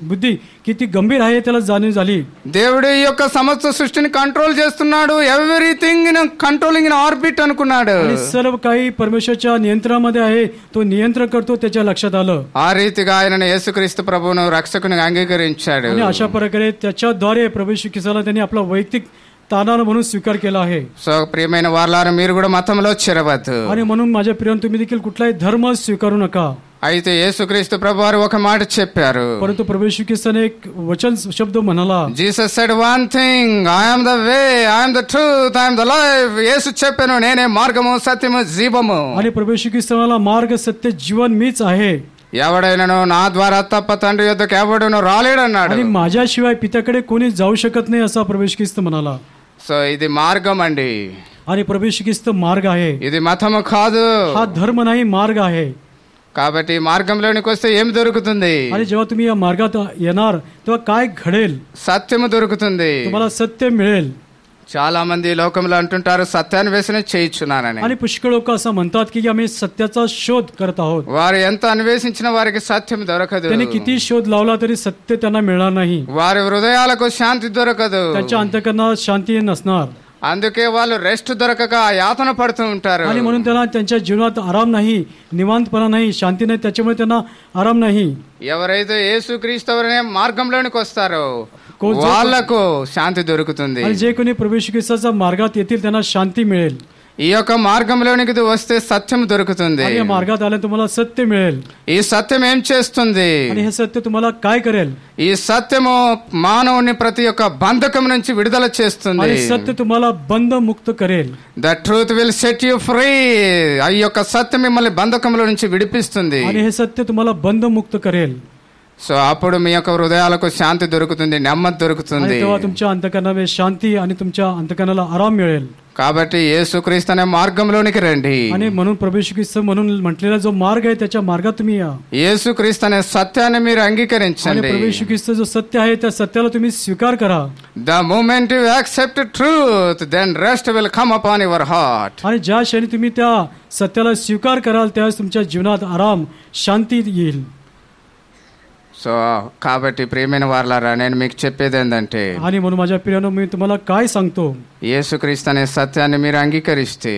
बुद्धी किती गंभीर आहे त्याला जाणीव झाली. దేవుడు ఈ యొక్క సమస్త సృష్టిని కంట్రోల్ చేస్తున్నాడు. Everything in controlling in orbit అనుకున్నాడు. आणि सर्व काही परमेश्वरच्या नियंत्रणामध्ये आहे, तो नियंत्रण करतो, त्याच्या लक्षात आलं. ఆ రీతిగా ఆయనను యేసుక్రీస్తు ప్రభువును రక్షకునిగా అంగీకరించాడు. आणि अशा प्रकारे त्याच्याद्वारे प्रभू येशू ख्रिस्ताला त्यांनी आपला वैयक्तिक तानानं म्हणून स्वीकार केला आहे. సో ప్రియమైన వారలారా, మీరు కూడా మతంలో చేరవద్దు. आणि म्हणून माझ्या प्रिय, तुम्ही देखील कुठलाही धर्म स्वीकारू नका. అయితే యేసుక్రీస్తు ప్రభువారు ఒక మాట చెప్పారు. परंतु प्रभू येशू ख्रिस्ताने एक वचन शब्द म्हणाला. Jesus said one thing, I am the way, I am the truth, I am the life. Yesu చెప్పాను, నేనే మార్గము, సత్యము, జీవము. आणि प्रभू येशू ख्रिस्ताला मार्ग, सत्य, जीवन मीच आहे. ఎవడైనాను నా ద్వారా తప్ప తండ్రి యొద్దకు ఎవడును రాలేడన్నాడు. आणि माझ्याशिवाय पित्याकडे कोणी जाऊ शकत नाही असा प्रभू येशू ख्रिस्त म्हणाला. సో ఇది మార్గం అండి. आणि प्रभू येशू ख्रिस्त मार्ग आहे. ఇది మతము కాదు. हा धर्म नाही, मार्ग आहे. కాబట్టి మార్గంలోనికి వస్తే ఏం దొరుకుతుంది? आणि जेव्हा तुम्ही या मार्गात येणार तेव्हा काय घडेल? సత్యము దొరుకుతుంది. तुम्हाला सत्य मिळेल. చాలా మంది లోకంలో అంటుంటారు సత్యాన్వేషణ చేయించున్నానని. आणि पुष्कळ लोक असं म्हणतात की आम्ही सत्याचा शोध करत आहोत. వారు ఎంత అన్వేషించిన వారికి సత్యం దొరకదు. त्यांनी किती शोध लावला तरी सत्य त्यांना मिळणार नाही. వారి హృదయాలకు శాంతి దొరకదు. त्यांच्या अंतःकरणात शांती नसणार. అందుకే వాళ్ళు రెస్ట్ దొరకక యాతన పడుతూ ఉంటారు. आणि म्हणून त्यांना त्यांच्या जीवनात आराम नाही, निवांतपणा नाही, शांती नाही, त्याच्यामुळे त्यांना आराम नाही. ఎవరైతే యేసుక్రీస్తు అనే మార్గంలోనికి వస్తారో వాళ్లకు శాంతి దొరుకుతుంది. आणि जे कोणी प्रभू येशू ख्रिस्ताच्या मार्गात येतील त्यांना शांती मिळेल. ఈ యొక్క మార్గంలోనికి వస్తే సత్యం దొరుకుతుంది. आणि या मार्गात आले तुम्हाला सत्य मिळेल. ఈ సత్యం ఏం చేస్తుంది? आणि हे सत्य तुम्हाला काय करेल? ఈ సత్యము మానవుని ప్రతి ఒక్క బంధకం నుంచి విడుదల చేస్తుంది. आणि सत्य तुम्हाला बंध मुक्त करेल. The truth will set you free. ఈ యొక్క సత్యం మిమ్మల్ని బంధకంలో నుంచి విడిపిస్తుంది. आणि हे सत्य तुम्हाला बंध मुक्त करेल. సో అప్పుడు మీ యొక్క హృదయాలకు శాంతి దొరుకుతుంది, నెమ్మది దొరుకుతుంది. तेव्हा तुमच्या अंतःकरणामध्ये शांती आणि तुमच्या अंतःकरणाला आराम मिळेल. కాబట్టి యేసుక్రీస్తు అనే మార్గంలోనికి రండి. आणि म्हणून प्रभू येशू ख्रिस्त म्हणून म्हटलेला जो मार्ग आहे त्याच्या मार्गात तुम्ही या. యేసుక్రీస్తు అనే సత్యాన్ని మీరు आणि అంగీకరించండి. प्रभू येशू ख्रिस्त जो सत्य आहे त्या सत्याला तुम्ही स्वीकार करा. The moment you accept truth, then rest will come upon your heart. आणि ज्या क्षणी तुम्ही त्या सत्याला स्वीकार कराल त्यावेळेस तुमच्या जीवनात आराम, शांती येईल. సో కాబట్టి ప్రియమైన వారలారా, నేను మీకు చెప్పేది ఏంటంటే, आणि म्हणून माझ्या प्रियानो मी तुम्हाला काय सांगतो, యేసుక్రీస్తు అనే సత్యాన్ని మీరు అంగీకరిస్తే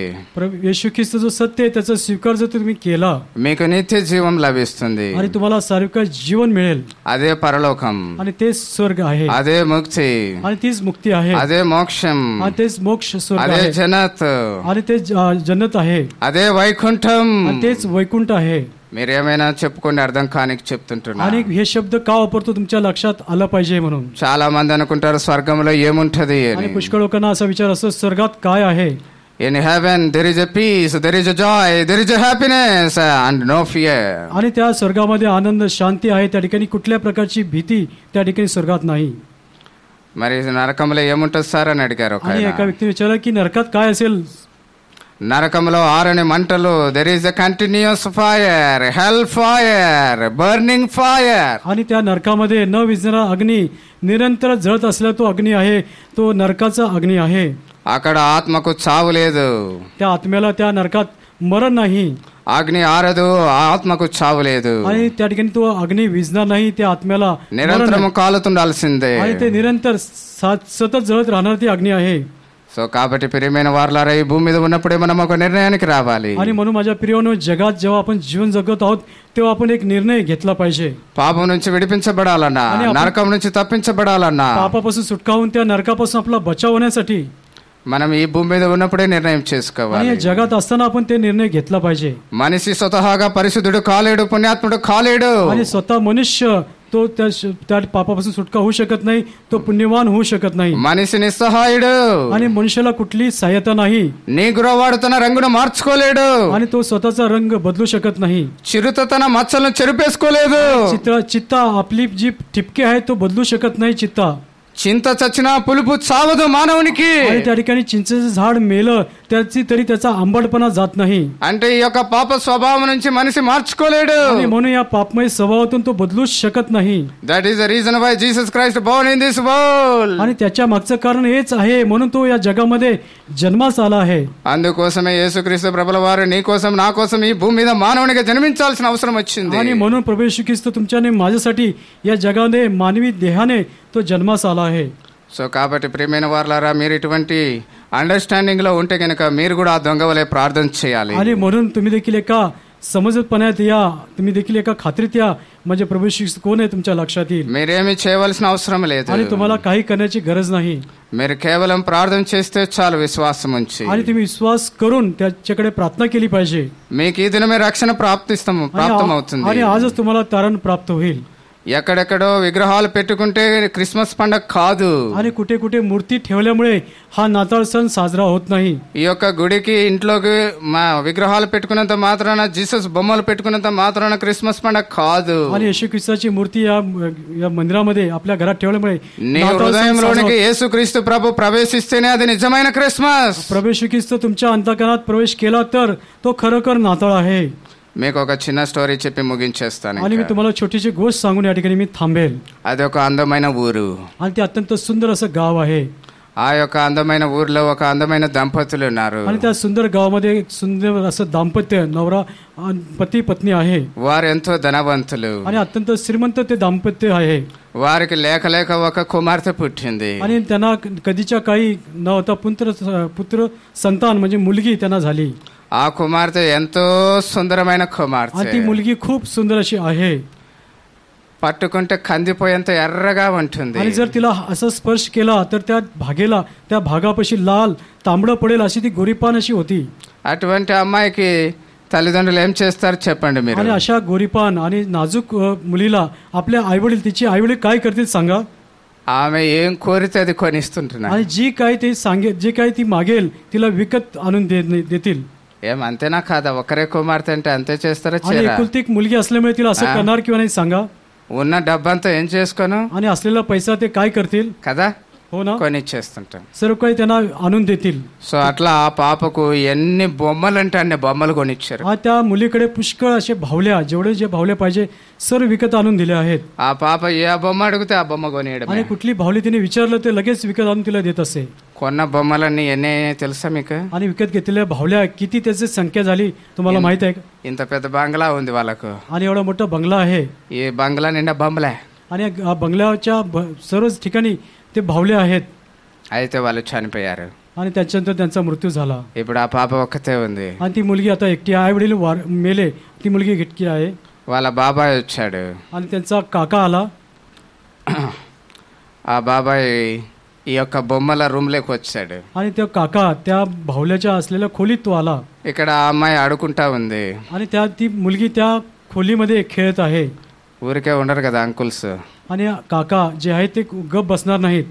येशू ख्रिस्त जो सत्य आहे त्याचा स्वीकार जर तुम्ही केला మీకు నిత్య జీవం లభిస్తుంది. आणि तुम्हाला सार्वकाळ जीवन मिळेल. అదే పరలోకం, आणि तेच स्वर्ग आहे. అదే ముక్తి, आणि तीच मुक्ती आहे. అదే మోక్షం, आणि तेच मोक्ष स्वर्ग అదే आहे. జనత్, आणि तेच जन्नत आहे. అదే వైకుంఠం. आणि तेच वैकुंठ आहे. మీరేమైనా చెప్పుకోండి, అర్థం కానికి చెప్తుంటున్నా. आणि हे शब्द का वापरतो तुमच्या लक्षात आलं पाहिजे म्हणून. చాలా మంది అనుకుంటారు స్వర్గంలో ఏముంటది आणि అని. पुष्कळ लोकांना असा विचार असतो स्वर्गात काय आहे. In heaven there is a peace, there is a joy, there is a happiness and no fear. आणि त्या स्वर्गामध्ये आनंद, शांती आहे. त्या ठिकाणी कुठल्या प्रकारची भीती त्या ठिकाणी स्वर्गात नाही. మరి నరకంలో ఏముంటుంది సార్ అని అడిగారు ఒక आणि एका व्यक्तीने विचारलं की नरकात काय असेल. నరకంలో ఆరని మంటలు, there is a continuous fire, hell fire, burning fire. आणि त्या नरकामध्ये न विझणारा अग्नी निरंतर जळत असलेला तो अग्नी आहे, तो नरकाचा अग्नी आहे. అక్కడ ఆత్మకు చావు లేదు. त्या आत्म्याला त्या नरकात मरण नाही. అగ్ని ఆరదు, ఆత్మకు చావు లేదు. आणि त्या ठिकाणी तो अग्नी विझणार नाही, त्या आत्म्याला నిరంతరము కాలుతుండాల్సిందే. आणि ते निरंतर सतत जळत राहणार ती अग्नी आहे. సో కాబట్టి ప్రియమైన వారలారా, ఈ భూమి మీద ఉన్నప్పుడే మనం ఒక నిర్ణయానికి రావాలి. आणि म्हणून माझ्या प्रियानो, जगात जेव्हा आपण जीवन जगत आहोत तेव्हा आपण एक निर्णय घेतला पाहिजे. పాపం నుంచి విడిపించబడాలన్నా, నరకం నుంచి తప్పించబడాలన్నా, पापापासून सुटका होऊन त्या नरकापासून आपला बचाव होण्यासाठी మనం ఈ భూమి మీద ఉన్నప్పుడే నిర్ణయం చేసుకోవాలి. आणि जगात असताना आपण ते निर्णय घेतला पाहिजे. మనిషి స్వతహాగా పరిశుద్ధుడు కాలేడు, పుణ్యాత్ముడు కాలేడు. आणि स्वतः मनुष्य तो त्या पापापासून सुटका होऊ शकत नाही, तो पुण्यवान होऊ शकत नाही. మనిషి నిస్సహాయుడు. आणि मनुष्याला कुठली सहायता नाही. నీగ్రోవాడు తన రంగును మార్చుకోలేడు. आणि तो स्वतःचा रंग बदलू शकत नाही. చిరుత తన మచ్చలను చెరిపేసుకోలేదు. चित्ता आपली जी ठिपके आहे तो बदलू शकत नाही. चित्ता చింత చచ్చినా పులుపు చావదు మానవునికి. आणि त्या ठिकाणी चिंचेचं झाड मेलं तरी त्याचा आंबटपणा जात नाही. అంటే ఈ యొక్క పాప స్వభావం నుంచి మనిషి మార్చుకోలేడు. आणि म्हणून या पापमय स्वभावातून तो बदलूच शकत नाही. That is the reason why Jesus Christ born in this world. आणि त्याच्या मागचं कारण हेच आहे, म्हणून तो या जगामध्ये जन्मास आला आहे. అందుకోసమే యేసుక్రీస్తు ప్రభుల వారు నీ కోసం నా కోసం ఈ భూమి మీద మానవునిగా జన్మించాల్సిన అవసరం వచ్చింది. आणि म्हणून प्रभू येशू ख्रिस्त तुमच्याने माझ्यासाठी या जगामध्ये मानवी देहाने तो जन्मास आला आहे. సో కాబట్టి ప్రియమైన వారలారా, మీరు ఇటువంటి అండర్స్టాండింగ్ లో ఉంటే కనుక మీరు కూడా ఆ దొంగ వలె ప్రార్థన చేయాలి. आणि म्हणून तुम्ही देखील एका समजपणात या, तुम्ही देखील एका खात्रीत या, म्हणजे प्रभू येशू ख्रिस्त कोण आहे तुमच्या लक्षात येईल. మీరేమీ చేయవలసిన అవసరం లేదు. आणि तुम्हाला काही करण्याची गरज नाही. మీరు కేవలం ప్రార్థన చేస్తే చాలు, విశ్వాసం ఉంచి. आणि तुम्ही विश्वास करून त्याच्याकडे प्रार्थना केली पाहिजे. మీకు ఈ దినమే రక్షణ ప్రాప్తమవుతుంది. आणि आजच तुम्हाला तारण प्राप्त होईल. ఎక్కడెక్కడో విగ్రహాలు పెట్టుకుంటే క్రిస్మస్ పండగ కాదు. आणि कुठे कुठे मूर्ती ठेवल्यामुळे हा नाताळ सण साजरा होत नाही. ఈ యొక్క గుడికి ఇంట్లోకి విగ్రహాలు పెట్టుకున్నంత మాత్రాన, జీసస్ బొమ్మలు పెట్టుకున్నంత మాత్రాన క్రిస్మస్ పండగ కాదు. आणि येशू ख्रिस्ताची मूर्ती या मंदिरामध्ये आपल्या घरात ठेवल्यामुळे నీ హృదయంలోనికి యేసుక్రీస్తు ప్రభు ప్రవేశిస్తేనే అది నిజమైన క్రిస్మస్. प्रभू येशू ख्रिस्त तुमच्या अंतःकरणात प्रवेश केला तर तो खरोखर नाताळ आहे. మీకు ఒక చిన్న స్టోరీ చెప్పి ముగించేస్తాను. आणि मी तुम्हाला छोटीशी गोष्ट सांगून या ठिकाणी मी थांबेल. అది ఒక అందమైన ఊరు. आणि ते अत्यंत सुंदर असं गाव आहे. ఆ యొక్క అందమైన ఊర్లో ఒక అందమైన దంపతులు ఉన్నారు. आणि त्या सुंदर गावामध्ये एक सुंदर असं दाम्पत्य, नवरा पती पत्नी आहे. వారు ఎంతో ధనవంతులు. आणि अत्यंत श्रीमंत ते दाम्पत्य आहे. వారికి లేక లేక ఒక కుమార్తె పుట్టింది. आणि त्यांना कधीच्या काही न होता पुत्र संतान म्हणजे मुलगी त्यांना झाली. ఆ కుమార్తె ఎంతో సుందరమైన కుమార్తె. आणि ती मुलगी खूप सुंदर अशी आहे. పట్టుకుంటే కందిపోయేంత ఎర్రగా ఉంటుంది. आणि जर तिला असं स्पर्श केला तर त्या भागापाशी लाल तांबडं पडेल अशी ती गोरीपान अशी होती. అటువంటి అమ్మాయికి తల్లిదండ్రులు ఏం చేస్తారు చెప్పండి మీరు. आणि अशा गोरीपान आणि नाजूक मुलीला आपल्या आईवडील, तिची आईवडील काय करतील सांगा. ఆమె ఏం కోరితే అది కొనిస్తుంటున్నారు. आणि जे काही ती मागेल तिला विकत आणून देतील. ఏం అంతేనా కాదా? ఒకరే కుమార్తె అంటే అంతే చేస్తారా? आणि एकुलती एक मुलगी असल्यामुळे तिला असं करणार किंवा नाही सांगा. ఉన్న డబ్బంతా ఏం చేసుకోను, आणि असलेला पैसा ते काय करतील కదా, हो ना, కొనిచ్చేస్తుంటాం. सर्व काही त्यांना आणून देतील. సో అట్లా ఆ పాపకు ఎన్ని బొమ్మలు అంటే అన్ని బొమ్మలు కొనిచ్చారు. त्या मुलीकडे पुष्कळ असे भावल्या, जे भावल्या पाहिजे सर्व विकत आणून दिले आहेत. ఆ పాప ఏ బొమ్మ అడిగితే ఆ బొమ్మ కొనియడం. आणि कुठली भावली तिने विचारलं ते लगेच विकत आणून तिला देत असे. కొన్న బొమ్మలన్నీ ఎన్ని తెలుసా మీకు? आणि विकत घेतलेल्या भावल्या किती त्याची संख्या झाली तुम्हाला माहित आहे का? ఇంత పెద్ద బంగ్లా ఉంది వాళ్ళకు. आणि एवढा मोठा बंगला आहे. ఈ బంగ్లా నిండా బొమ్మలే. आणि बंगल्याच्या सर्व ठिकाणी ते भावले आहेत. అయితే వాళ్ళు చనిపోయారు. आणि त्याच्यानंतर त्यांचा मृत्यू झाला. ఇప్పుడు ఆ పాప ఒక్కతే ఉంది. आणि ती मुलगी आता एकटी, आई वडील मेले, ती मुलगी एकटी आहे. వాళ్ళ బాబాయ్ వచ్చాడు. आणि त्यांचा काका आला. ఆ బాబాయ్ ఈ యొక్క బొమ్మల రూమ్ లోకి వచ్చాడు. आणि त्या काका त्या भावल्याच्या असलेल्या खोलीत तो आला. ఇక్కడ ఆ అమ్మాయి ఆడుకుంటా ఉంది. आणि ती मुलगी त्या खोलीमध्ये खेळत आहे. ఊరికే ఉండరు కదా అంకుల్స్. आणि काका जे आहेत ते गप बसणार नाहीत.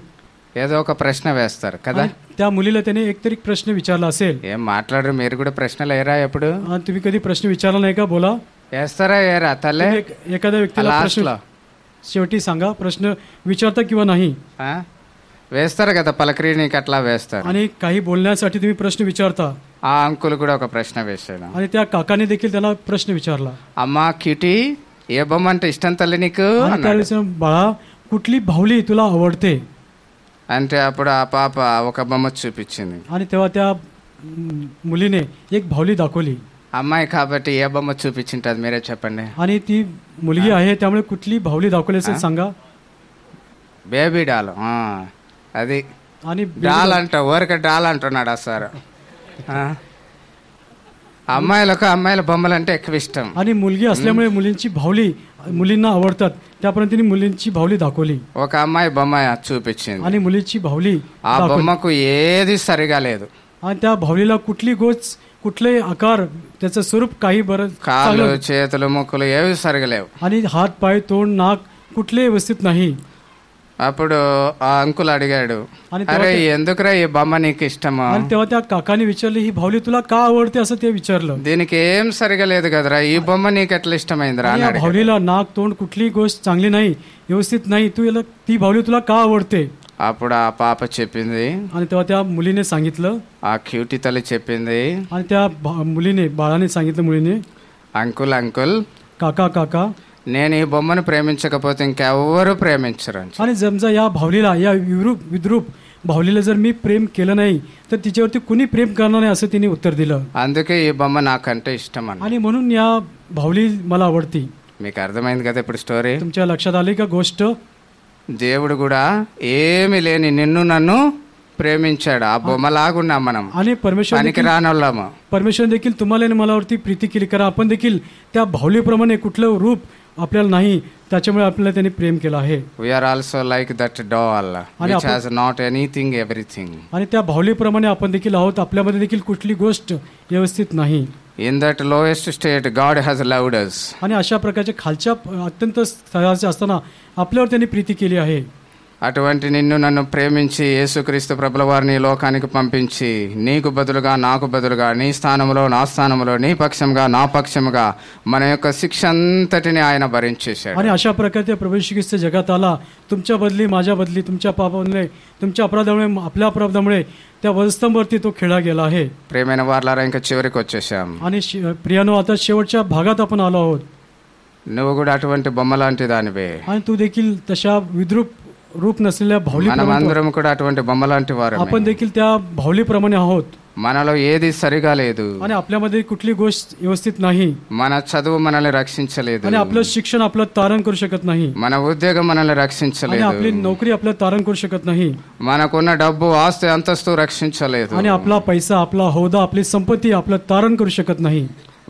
ఏదో ఒక ప్రశ్న వేస్తారు కదా. त्या मुलीला त्याने एकतरी प्रश्न विचारला असेल. ఏం మాట్లాడరు మీరు కూడా ప్రశ్నలు ఏరా ఎప్పుడు? तुम्ही कधी प्रश्न विचारला नाही का? बोला. వేస్తారా ఏరా తల్లే? एखाद्या व्यक्तीला प्रश्न शेवटी सांगा, प्रश्न विचारता किंवा नाही. వేస్తారు కదా, పలకరీనికి అట్లా వేస్తారు. आणि काही बोलण्यासाठी तुम्ही प्रश्न विचारता. ఆ అంకుల్ కూడా ఒక ప్రశ్న వేశాడు. आणि त्या काकाने देखील त्याला प्रश्न विचारला. అమ్మా క్యూటీ, ఏ బొమ్మ అంటే ఇష్టం తల్లి నీకు? बाळा, कुठली बाहुली तुला आवडते? అంటే అప్పుడు ఆ పాప ఒక బొమ్మ చూపించింది. आणि तेव्हा त्या मुलीने एक बाहुली दाखवली. అమ్మాయి కాబట్టి ఏ బొమ్మ చూపించింటది మీరే చెప్పండి. आणि ती मुलगी आहे त्यामुळे कुठली बाहुली दाखवली असेल सांगा. Baby doll. అది आणि డాల్ అంట, ఊరిక డాల్ అంటున్నాడు సార్. అమ్మాయిలకు అమ్మాయిల బొమ్మలు అంటే ఎక్కువ ఇష్టం. आणि मुलगी असल्यामुळे मुलींची बाहुली मुलींना आवडतात, त्यापर्यंत तिने मुलींची बाहुली दाखवली. ఒక అమ్మాయి బొమ్మ చూపించింది. आणि मुलीची बाहुली ఆ బొమ్మకు ఏది సరిగా లేదు. आणि त्या बाहुलीला कुठली गोच, कुठले आकार, त्याचं स्वरूप काही बरं, కాళ్ళు చేతులు ముక్కులు ఏవి సరిగా లేవు. आणि हात पाय तोंड नाक कुठले व्यवस्थित नाही. అప్పుడు ఆ అంకుల్ అడిగాడు, అరే ఎందుకురా ఈ బొమ్మ నీకు ఇష్టమా? आणि तेव्हा त्या काकाने विचारले, ही बाहुली तुला का आवडते असं ते विचारलं. దీనికి ఏం సరిగా లేదు కదరా, ఈ బొమ్మ నీకు ఎట్లా ఇష్టమైందిరా? या बाहुलीला नाक तोंड कुठली गोष्ट चांगली नाही, व्यवस्थित नाही, तू याला ती बाहुली तुला का आवडते? అప్పుడు ఆ పాప చెప్పింది. आणि तेव्हा त्या मुलीने सांगितलं, ఆ క్యూటీ తల్లి చెప్పింది. आणि त्या मुलीने, बाळाने सांगितलं मुलीने, అంకుల్ అంకుల్, काका काका, నేను ఈ బొమ్మను ప్రేమించకపోతే ఇంకెవ్వరూ ప్రేమించరు. आणि समजा या बाहुलीला, या विद्रूप बाहुलीला जर मी प्रेम केलं नाही तर तिच्यावरती कुणी प्रेम करणार नाही असं तिने उत्तर दिलं. అందుకే ఈ బొమ్మ నాకంటే ఇష్టం అన్న. आणि म्हणून या बाहुली मला आवडती. మీకు అర్థమైంది కదా ఇప్పుడు స్టోరీ? तुमच्या लक्षात आली का गोष्ट? దేవుడు కూడా ఏమి లేని నిన్ను నన్ను ప్రేమించాడు. ఆ బొమ్మలాగున్నాం మనం, आणि పనికి రానోళ్ళము. परमेश्वर देखील तुम्हाला आणि मलावरती प्रीती केली, कारण आपण देखील त्या बाहुलीप्रमाणे कुठलं रूप आपल्याला नाही, त्याच्यामुळे आपल्याला त्यांनी प्रेम केलं आहे. We are also like that doll which has not anything, everything. आणि त्या बाहुलीप्रमाणे आपण देखील आहोत, आपल्यामध्ये देखील कुठली गोष्ट व्यवस्थित नाही. In that lowest state God has loved us. आणि अशा प्रकारच्या खालच्या अत्यंत स्तराचे असताना आपल्यावर त्यांनी प्रीती केली आहे. అటువంటి నిన్ను నన్ను ప్రేమించి యేసుక్రీస్తు ప్రభుల వారిని లోకానికి పంపించి నీకు బదులుగా నాకు బదులుగా నీ స్థానంలో నా స్థానంలో నీ పక్షంగా నా పక్షముగా మన యొక్క శిక్ష అంతటిని ఆయన భరించేశాడు. आणि अशा प्रकारचे प्रभू येशू ख्रिस्त जगात आला, तुमच्या बदली माझ्या बदली, तुमच्या पापामुळे, तुमच्या अपराधामुळे, आपल्या अपराधामुळे त्या वधस्तंभावरती तो खेळला गेला आहे. ప్రియమైన వారలారా ఇంకా చివరికి వచ్చేసాం. आणि प्रियानो, आता शेवटच्या भागात आपण आलो आहोत. నువ్వు కూడా అటువంటి బొమ్మ లాంటి దానివే. आणि तू देखील तशा विद्रूप रूप नसलेल्या మనమందరం కూడా అటువంటి బొమ్మ లాంటి వారు. आपण देखील त्या बाहुलीप्रमाणे आहोत. మనలో ఏది సరిగా లేదు. आणि आपल्यामध्ये कुठली गोष्ट व्यवस्थित नाही. మన చదువు మనల్ని రక్షించలేదు. आणि आपलं शिक्षण आपलं तारण करू शकत नाही. మన ఉద్యోగం మనల్ని రక్షించలేదు. आणि आपली नोकरी आपलं तारण करू शकत नाही. మనకున్న డబ్బు ఆస్తి అంతస్తు రక్షించలేదు. आणि आपला पैसा, आपला हौदा, आपली संपत्ती आपलं तारण करू शकत नाही.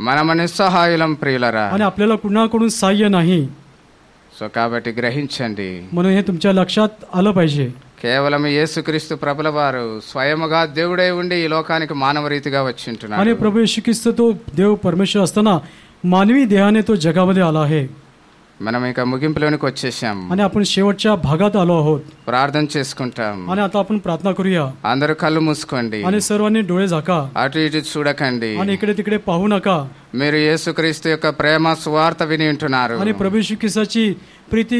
మనము నిస్సహాయులం ప్రియులరా. आणि आपल्याला कुणाकडून सहाय्य नाही. సో కాబట్టి గ్రహించండి, म्हणून हे तुमच्या लक्षात आलं पाहिजे. కేవలం యేసుక్రీస్తు ప్రభుల వారు స్వయముగా దేవుడై ఉండి ఈ లోకానికి మానవ రీతిగా వచ్చింటున్నాడు. आणि प्रभू येशू ख्रिस्त तो देव परमेश्वर असताना मानवी देहाने तो जगामध्ये आला आहे. మనం ఇక ముగింపులోనికి వచ్చేసాం. आणि आपण शेवटच्या भागात आलो आहोत. ప్రార్థన చేసుకుంటాం. आणि आता आपण प्रार्थना करूया. అందరూ కళ్ళు మూసుకోండి. आणि सर्वांनी डोळे झाका. అటు ఇటు చూడకండి. आणि इकडे तिकडे पाहू नका. మీరు యేసుక్రీస్తు యొక్క ప్రేమ సువార్త విని ఉంటున్నారు. आणि प्रभू येशू ख्रिस्ताची प्रीती,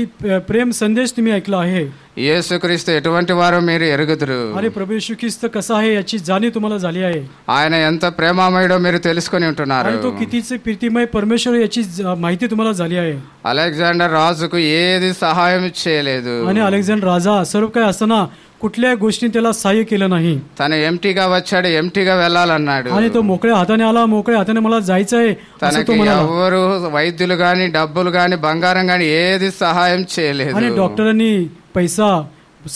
प्रेम संदेश तुम्ही ऐकला आहे. యేసుక్రీస్తు ఎటువంటి వారో మీరు ఎరుగుదురు. आणि प्रभू येशू ख्रिस्त कसा आहे याची जाणीव तुम्हाला झाली आहे. ఆయన ఎంత ప్రేమామయుడో మీరు తెలుసుకొని ఉంటున్నారు. आणि तो कितीचे प्रीतिमय परमेश्वर याची माहिती तुम्हाला झाली आहे. అలెగ్జాండర్ రాజుకు ఏది సహాయం చేయలేదు. आणि अलेक्झांडर राजा सर्व काही असताना कुठल्या गोष्टी त्याला सहाय्य केलं नाही. తను ఎంటీగా వచ్చాడు, ఎంటీగా వెళ్ళాలన్నాడు. आणि तो मोकळ्या हाताने आला, मोकळ्या हाताने मला जायचं आहे असं तो తనకి म्हणाला. ఎవరు వైద్యులు గాని డబ్బులు గాని బంగారం గాని ఏది సహాయం చేయలేదు. आणि डॉक्टरांनी पैसा,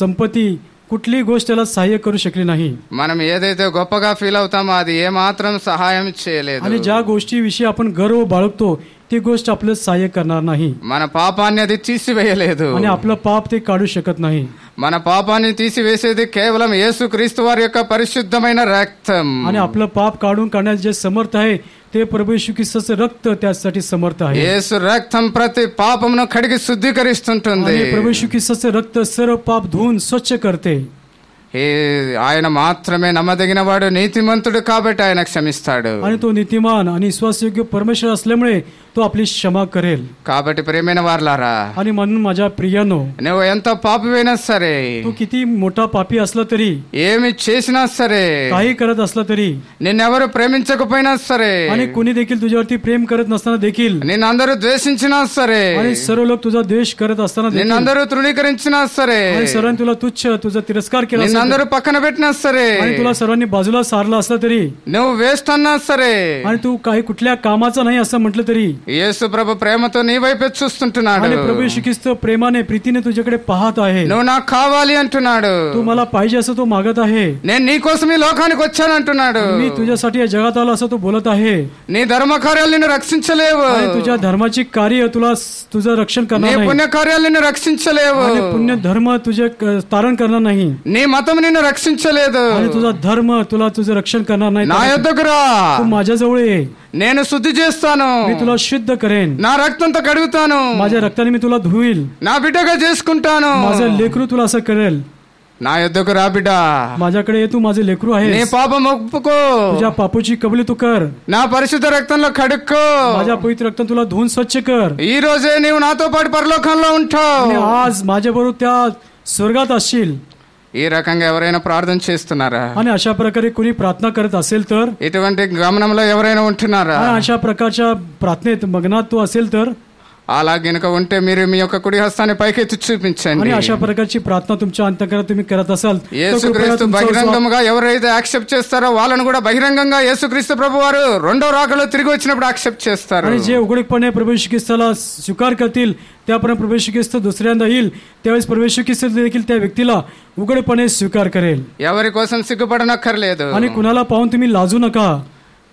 संपत्ती, कुठली गोष्ट त्याला सहाय्य करू शकली नाही. మనం ఏదైతే గొప్పగా ఫీల్ అవుతామో అది ఏ మాత్రం సహాయం చేయలేదు. आणि ज्या गोष्टीविषयी आपण गर्व बाळगतो ती गोष्ट आपलं सहाय्य करणार नाही. మన పాపాన్ని అది తీసివేయలేదు. आणि आपलं पाप ते काढू शकत नाही. మన పాపాన్ని తీసివేసేది కేవలం యేసుక్రీస్తు వారి యొక్క పరిశుద్ధమైన రక్తం. आणि आपलं पाप काढून काढण्यास जे समर्थ आहे ते प्रभू येशू ख्रिस्ताचे रक्त त्यासाठी समर्थ आहे. యేసు రక్తం ప్రతి పాపమును కడిగి శుద్ధీకరిస్తుంటుంది. आणि प्रभू येशू ख्रिस्ताचे रक्त सर्व पाप धुवून स्वच्छ करते. ఆయన మాత్రమే నమ్మదగినవాడు, నీతిమంతుడు, కాబట్టి ఆయన క్షమిస్తాడు. आणि तो नीतिमान आणि विश्वासयोग्य परमेश्वर असल्यामुळे तो आपली क्षमा करेल. కాబట్టి ప్రియమైన వారలారా, आणि म्हणून माझ्या प्रियानो, నువ్వు ఎంత పాపివైనా సరే, तू किती मोठा पापी असला तरी, ఏమి చేసినా సరే, काही करत असला तरी, నిన్నెవరు ప్రేమించకపోయినా సరే, आणि कोणी देखील तुझ्यावरती प्रेम करत नसताना देखील, నిన్నందరూ ద్వేషించినా సరే, आणि सर्व लोक तुझा द्वेष करत असताना देखील, నిన్నందరూ తృణీకరించినా సరే, आणि सर्वांनी तुला तुच्छ, तुझा तिरस्कार केला असेल, నిన్నందరూ పక్కన పెట్టినా సరే, आणि तुला सर्वांनी बाजूला सारला असला तरी, నువ్వు వేస్ట్ అన్నా సరే, आणि तू काही कुठल्या कामाचा नाही असं म्हटलं तरी, యేసు ప్రభు ప్రేమతో నీ వైపే చూస్తుంటున్నాడు. आणि प्रभू येशू ख्रिस्त प्रेमाने प्रीतीने तुझ्याकडे पाहत आहे. నువ్వు నాకు కావాలి అంటున్నాడు. तू मला पाहिजे असं तो मागत आहे. నేను నీ కోసం ఈ లోకానికి వచ్చాను అంటున్నాడు. मी तुझ्यासाठी या जगात आलो असं तो बोलत आहे. నీ ధర్మ కార్యాలు నిన్ను రక్షించలేవు. आणि तुझ्या धर्माची कार्य तुला तुझं रक्षण నీ करणार नाही. పుణ్య కార్యాలు నిన్ను రక్షించలేవు. आणि पुण्य धर्म तुझे तारण करणार नाही. నీ మతం నిన్ను రక్షించలేదు. आणि तुझा धर्म तुला तुझं रक्षण करणार नाही. నా యొద్దకు రా, तू माझ्याजवळ ये, నేను శుద్ధి చేస్తాను, मी तुला शुद्ध करेन, నా రక్తంతో కడుగుతాను, माझ्या रक्ताने मी तुला धुईल, నా బిడ్డగా చేసుకుంటాను. माझं लेकरू तुला असं करेल. నా యొద్దకు రా బిడ్డ, माझ्याकडे ये, तू माझे लेकरू నీ आहे. పాపం ఒప్పుకో, तुझ्या पापूची कबुली तू कर, నా పరిశుద్ధ రక్తంలో కడుక్కో. माझ्या पवित्र रक्ताने तुला धुवून स्वच्छ कर. ఈ రోజే నీవు నాతో పాటు పరలోకంలో आणि ఉంటావు. आज माझ्या बरोबर त्या स्वर्गात असशील. ఈ రకంగా ఎవరైనా ప్రార్థన చేస్తున్నారా? आणि अशा प्रकारे कोणी प्रार्थना करत असेल तर, ఇటువంటి గమనంలో ఎవరైనా ఉంటున్నారా? आणि अशा प्रकारच्या प्रार्थनेत मग्नात तो असेल तर, అలా గనుక ఉంటే మీరు మీ యొక్క కుడి హస్తాన్ని పైకెత్తి చూపించండి. आणि अशा प्रकारची प्रार्थना तुमच्या अंतःकरणात तुम्ही करत असाल तर कृपया యేసుక్రీస్తు तुमचा బహిరంగంగా ఎవరైతే యాక్సెప్ట్ చేస్తారో వాళ్ళను కూడా బహిరంగంగా యేసుక్రీస్తు ప్రభు వారు రెండో రాకలో తిరిగి వచ్చినప్పుడు యాక్సెప్ట్ చేస్తారు. आणि जे उघडपणे प्रभू येशू ख्रिस्ताला स्वीकार करतील त्याप्रमाणे प्रभू येशू ख्रिस्त दुसऱ्यांदा येईल त्यावेळेस प्रभू येशू ख्रिस्त देखील त्या व्यक्तीला उघडपणे स्वीकार करेल. ఎవరి కోసం సిగ్గుపడనక్కర్లేదు. आणि कुणाला पाहून तुम्ही लाजू नका.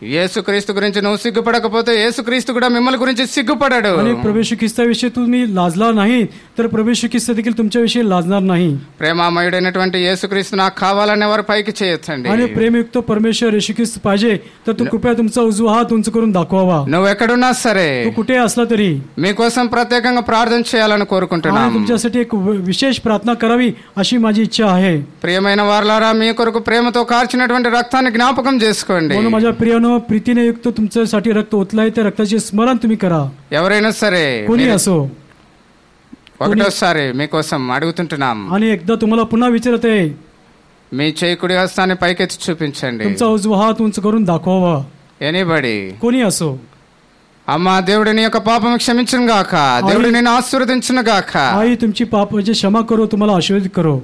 యేసుక్రీస్తు గురించి నువ్వు సిగ్గుపడకపోతే యేసుక్రీస్తు కూడా మిమ్మల్ని గురించి సిగ్గుపడడు. आणि प्रभू येशू ख्रिस्ताविषयी तुम्ही लाजला नाही तर प्रभू येशू ख्रिस्त देखील तुमच्याविषयी लाजणार नाही. ప్రేమామయుడైనటువంటి యేసుక్రీస్తు నాకు కావాలనే వారు పైకి చేయొచ్చండి. आणि प्रेमयुक्त परमेश्वर येशू ख्रिस्त पाहिजे तर तू कृपया तुमचा उजवा हात उंच करून दाखवावा. నువ్వు ఎక్కడున్నా సరే तू कुठे असला तरी మీకోసం ప్రత్యేకంగా ప్రార్థన చేయాలని आणि కోరుకుంటున్నాను. तुमच्यासाठी एक विशेष प्रार्थना करावी अशी माझी इच्छा आहे. ప్రియమైన వారలారా, మీ కొరకు ప్రేమతో కార్చినటువంటి రక్తాన్ని జ్ఞాపకం చేసుకోండి. म्हणून माझ्या प्रियानो, प्रीतीने युक्त तुमच्यासाठी रक्त ओतलाय त्या रक्ताचे स्मरण तुम्ही करा. ఎవరైనా సరే कोणी असो. ఒకటోసారి మీకోసం అడుగుతుంటున్నాం. आणि एकदा तुम्हाला पुन्हा विचारत आहे, మీ చేయి కుడి హస్తాన్ని పైకెత్తి చూపించండి. तुमचा उजवा हात उंच करून दाखवावा. ఎనీబడి. कोणी असो. అమ్మా, దేవుడి నీ యొక్క పాపం క్షమించును గాక, దేవుడి నిన్ను ఆశీర్వదించును గాక. आई तुमची पापाची क्षमा करो, तुम्हाला आशीर्वादित करो.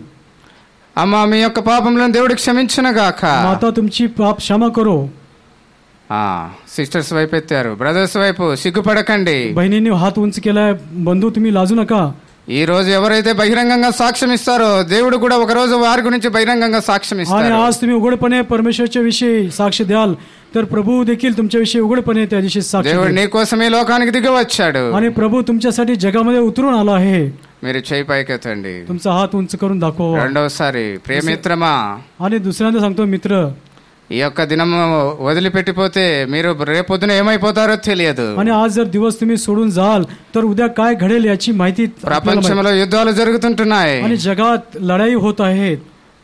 అమ్మా, మీ యొక్క పాపంలో దేవుడు క్షమించును గాక. माता तुमची पाप क्षमा करो. సిస్టర్స్ వైపు ఎత్తారు, బ్రదర్స్ వైపు సిగ్గుపడకండి. बहिणींनी हात उंच केलाय, बंधू तुम्ही लाजू नका. ఈ రోజు ఎవరైతే బహిరంగంగా సాక్ష్యం ఇస్తారో దేవుడు కూడా ఒక రోజు వారి గురించి బహిరంగంగా సాక్ష్యం आणि ఇస్తారు. आज तुम्ही उघडपणे परमेश्वरच्या विषयी साक्ष द्याल तर प्रभू देखील तुमच्याविषयी उघडपणे त्या दिवशी साक्ष దేవుడు देईल. నీ కోసం ఈ లోకానికి దిగి వచ్చాడు. आणि प्रभू तुमच्यासाठी जगामध्ये उतरून आला आहे. మీరు చేయి పైకెత్తండి. तुमचा हात उंच करून दाखवा. రెండోసారి, ప్రియమిత్రమా, आणि दुसऱ्यांदा सांगतो, मित्र, ఈ యొక్క దినము వదిలిపెట్టిపోతే మీరు రేపొద్దున ఏమైపోతారో తెలియదు. आणि आज जर दिवस तुम्ही सोडून जाल तर उद्या काय घडेल याची माहिती आपल्याला माहिती. ప్రపంచంలో యుద్ధాలు జరుగుతుంటున్నాయి. आणि जगात लढाई होत आहेत.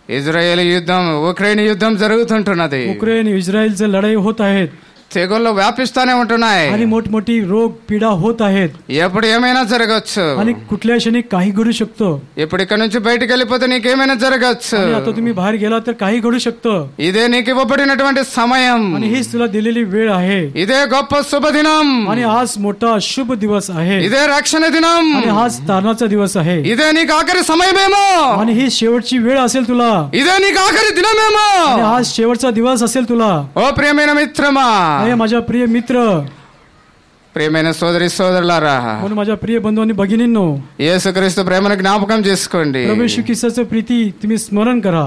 ఇజ్రాయేల్ యుద్ధం, ఉక్రెయిన్ యుద్ధం జరుగుతుంటున్నది. युक्रेन इस्रायलचे लढाई होत आहेत. తెగుళ్ళు వ్యాపిస్తానే ఉంటున్నాయి. आणि मोठमोठी रोग पीडा होत आहेत. ఎప్పుడు ఏమైనా జరగచ్చు. आणि कुठल्या क्षणी काही घडू शकतो. ఇప్పుడు ఇక్కడ నుంచి బయటికి వెళ్ళిపోతే నీకేమైనా జరగచ్చు. आणि आता तुम्ही बाहेर गेला तर काही घडू शकतं. ఇదే నీకు ఇవ్వబడినటువంటి సమయం. आणि हीच तुला दिलेली वेळ आहे. ఇదే గొప్ప శుభదినం. आणि आज मोठा शुभ दिवस आहे. ఇదే రక్షణ దినం. आणि हाच तारणाचा दिवस आहे. ఇదే నీకు ఆఖరి సమయమేమో. आणि ही शेवटची वेळ असेल तुला. ఇదే నీకు ఆఖరి దినమేమో. आणि आज शेवटचा दिवस असेल तुला. ఓ ప్రియమైన మిత్రమా, हे माझ्या प्रिय मित्र, ప్రియమైన సోదరి సోదరులారా, म्हणून माझ्या प्रिय बंधू आणि भगिनींनो, యేసుక్రీస్తు ప్రేమను జ్ఞాపకం చేసుకోండి. प्रभू येशू ख्रिस्ताचं प्रीती तुम्ही स्मरण करा.